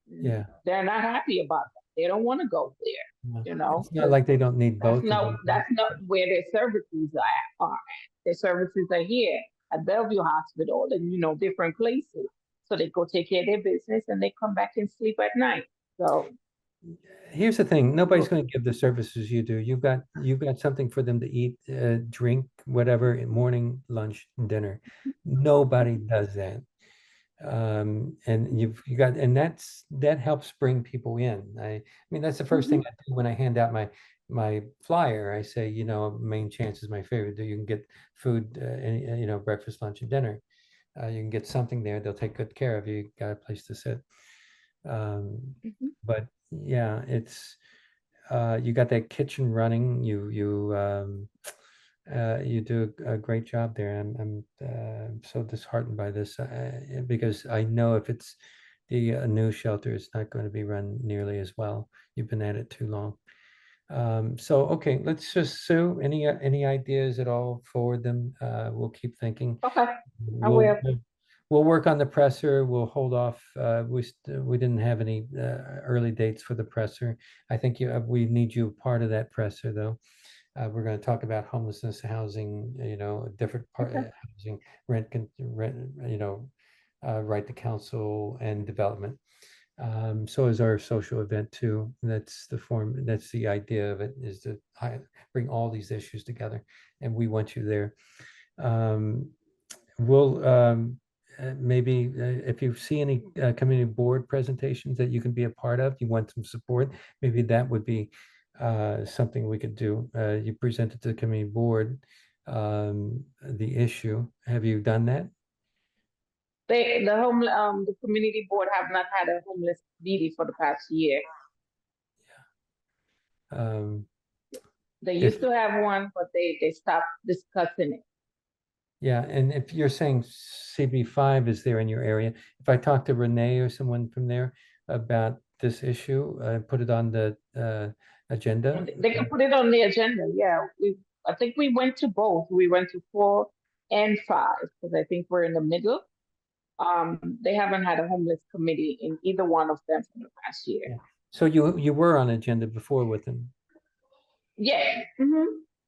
yeah, they're not happy about that. They don't want to go there. You know, it's not like they don't need both of them. That's not where their services are. Their services are here at Bellevue Hospital and, you know, different places. So they go take care of their business and they come back and sleep at night. So here's the thing: nobody's going to give the services you do. You've got something for them to eat, drink, whatever, morning, lunch, dinner. Nobody does that. And you got, and that helps bring people in. I mean, that's the first thing I do when I hand out my flyer. I say, you know, Mainchance is my favorite. You can get food, you know, breakfast, lunch, and dinner. You can get something there. They'll take good care of you. You got a place to sit. But yeah, it's you got that kitchen running. You do a great job there. I'm so disheartened by this because I know if it's the new shelter, it's not going to be run nearly as well. You've been at it too long. So okay, let's just, Sue, any ideas at all, forward them. We'll keep thinking. Okay, I will. We'll work on the presser. We'll hold off. We didn't have any early dates for the presser. I think we need you part of that presser though. We're going to talk about homelessness, housing, you know, different part of housing, rent, you know, right to counsel and development. So is our social event too. That's the idea of it, is to bring all these issues together, and we want you there. We'll maybe if you see any community board presentations that you can be a part of, you want some support, maybe that would be something we could do. You presented to the community board the issue. Have you done that? The community board have not had a homeless meeting for the past year. They used to have one, but they stopped discussing it. Yeah, and if you're saying CB5 is there in your area, if I talk to Renee or someone from there about this issue, put it on the agenda. They can put it on the agenda. Yeah, I think we went to both. We went to 4 and 5 because I think we're in the middle. They haven't had a homeless committee in either one of them for the past year. Yeah. So you were on agenda before with them. Yeah.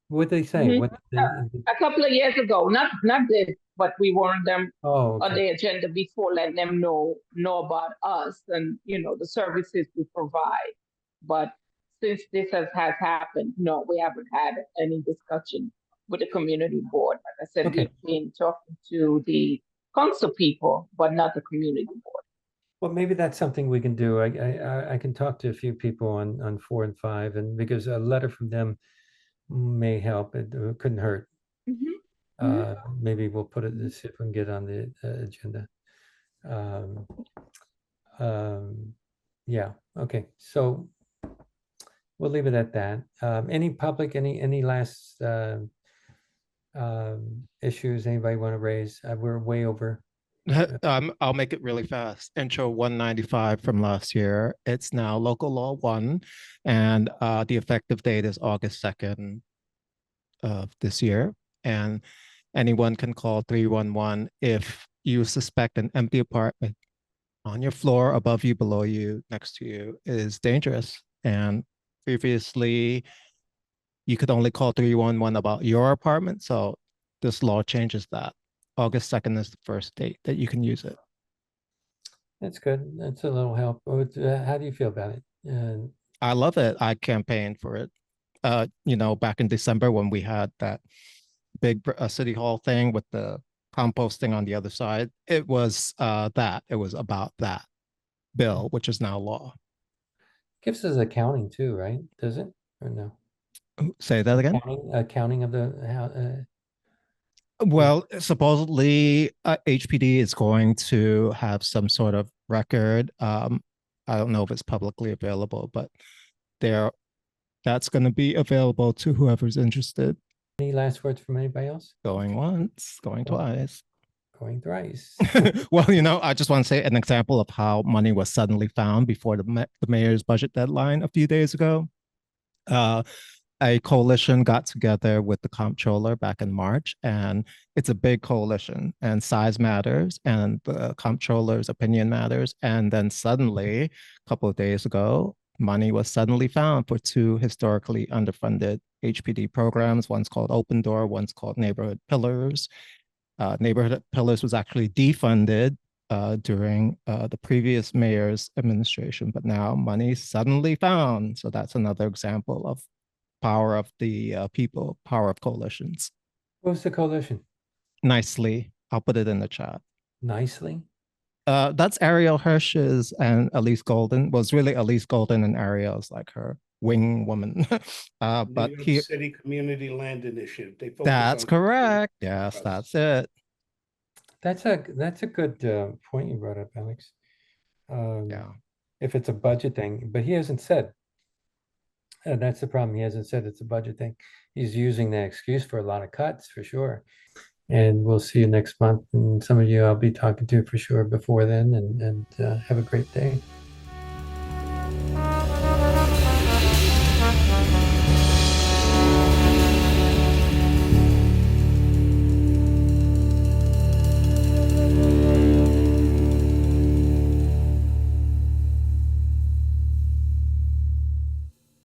What did they say? What did A couple of years ago, not this, but we warned them Oh, on okay. the agenda before, letting them know about us and the services we provide. But since this has happened, no, we haven't had any discussion with the community board. Like I said, Okay. we've been talking to the council people, but not the community board. Well, maybe that's something we can do. I can talk to a few people on 4 and 5, and because a letter from them may help. It couldn't hurt. Maybe we'll put it, see if we can get on the agenda. Yeah, okay. So we'll leave it at that. Any public, any last issues anybody want to raise? We're way over. I'll make it really fast. Intro 195 from last year. It's now local law 1, and the effective date is August 2nd of this year. And anyone can call 311 if you suspect an empty apartment on your floor, above you, below you, next to you is dangerous. And previously, you could only call 311 about your apartment. So this law changes that. August 2nd is the first date that you can use it. That's good. That's a little help. How do you feel about it? I love it. I campaigned for it. Back in December when we had that big city hall thing with the composting on the other side, it was it was about that bill, which is now law. Gives us accounting too, right? Does it or no? Say that again. Accounting of the Well, supposedly HPD is going to have some sort of record. I don't know if it's publicly available, but that's going to be available to whoever's interested. Any last words from anybody else? Going once, going twice. Going thrice. Well, I just want to say an example of how money was suddenly found before the mayor's budget deadline a few days ago. A coalition got together with the comptroller back in March, and it's a big coalition, and size matters, and the comptroller's opinion matters. And then suddenly, a couple of days ago, money was suddenly found for 2 historically underfunded HPD programs. One's called Open Door, one's called Neighborhood Pillars. Neighborhood Pillars was actually defunded during the previous mayor's administration, but now money's suddenly found. So that's another example of power of the people, power of coalitions. What's the coalition? Nicely. I'll put it in the chat. Nicely? That's Ariel Hirsch's and Elise Golden. Well, it's really Elise Golden, and Ariel is like her wing woman. But New York City Community Land Initiative. They focus that's on correct. Yes, that's it. That's a good point you brought up, Alex. Yeah. If it's a budget thing, but he hasn't said. That's the problem. He hasn't said it's a budget thing. He's using that excuse for a lot of cuts for sure. And we'll see you next month. And some of you I'll be talking to for sure before then. And have a great day.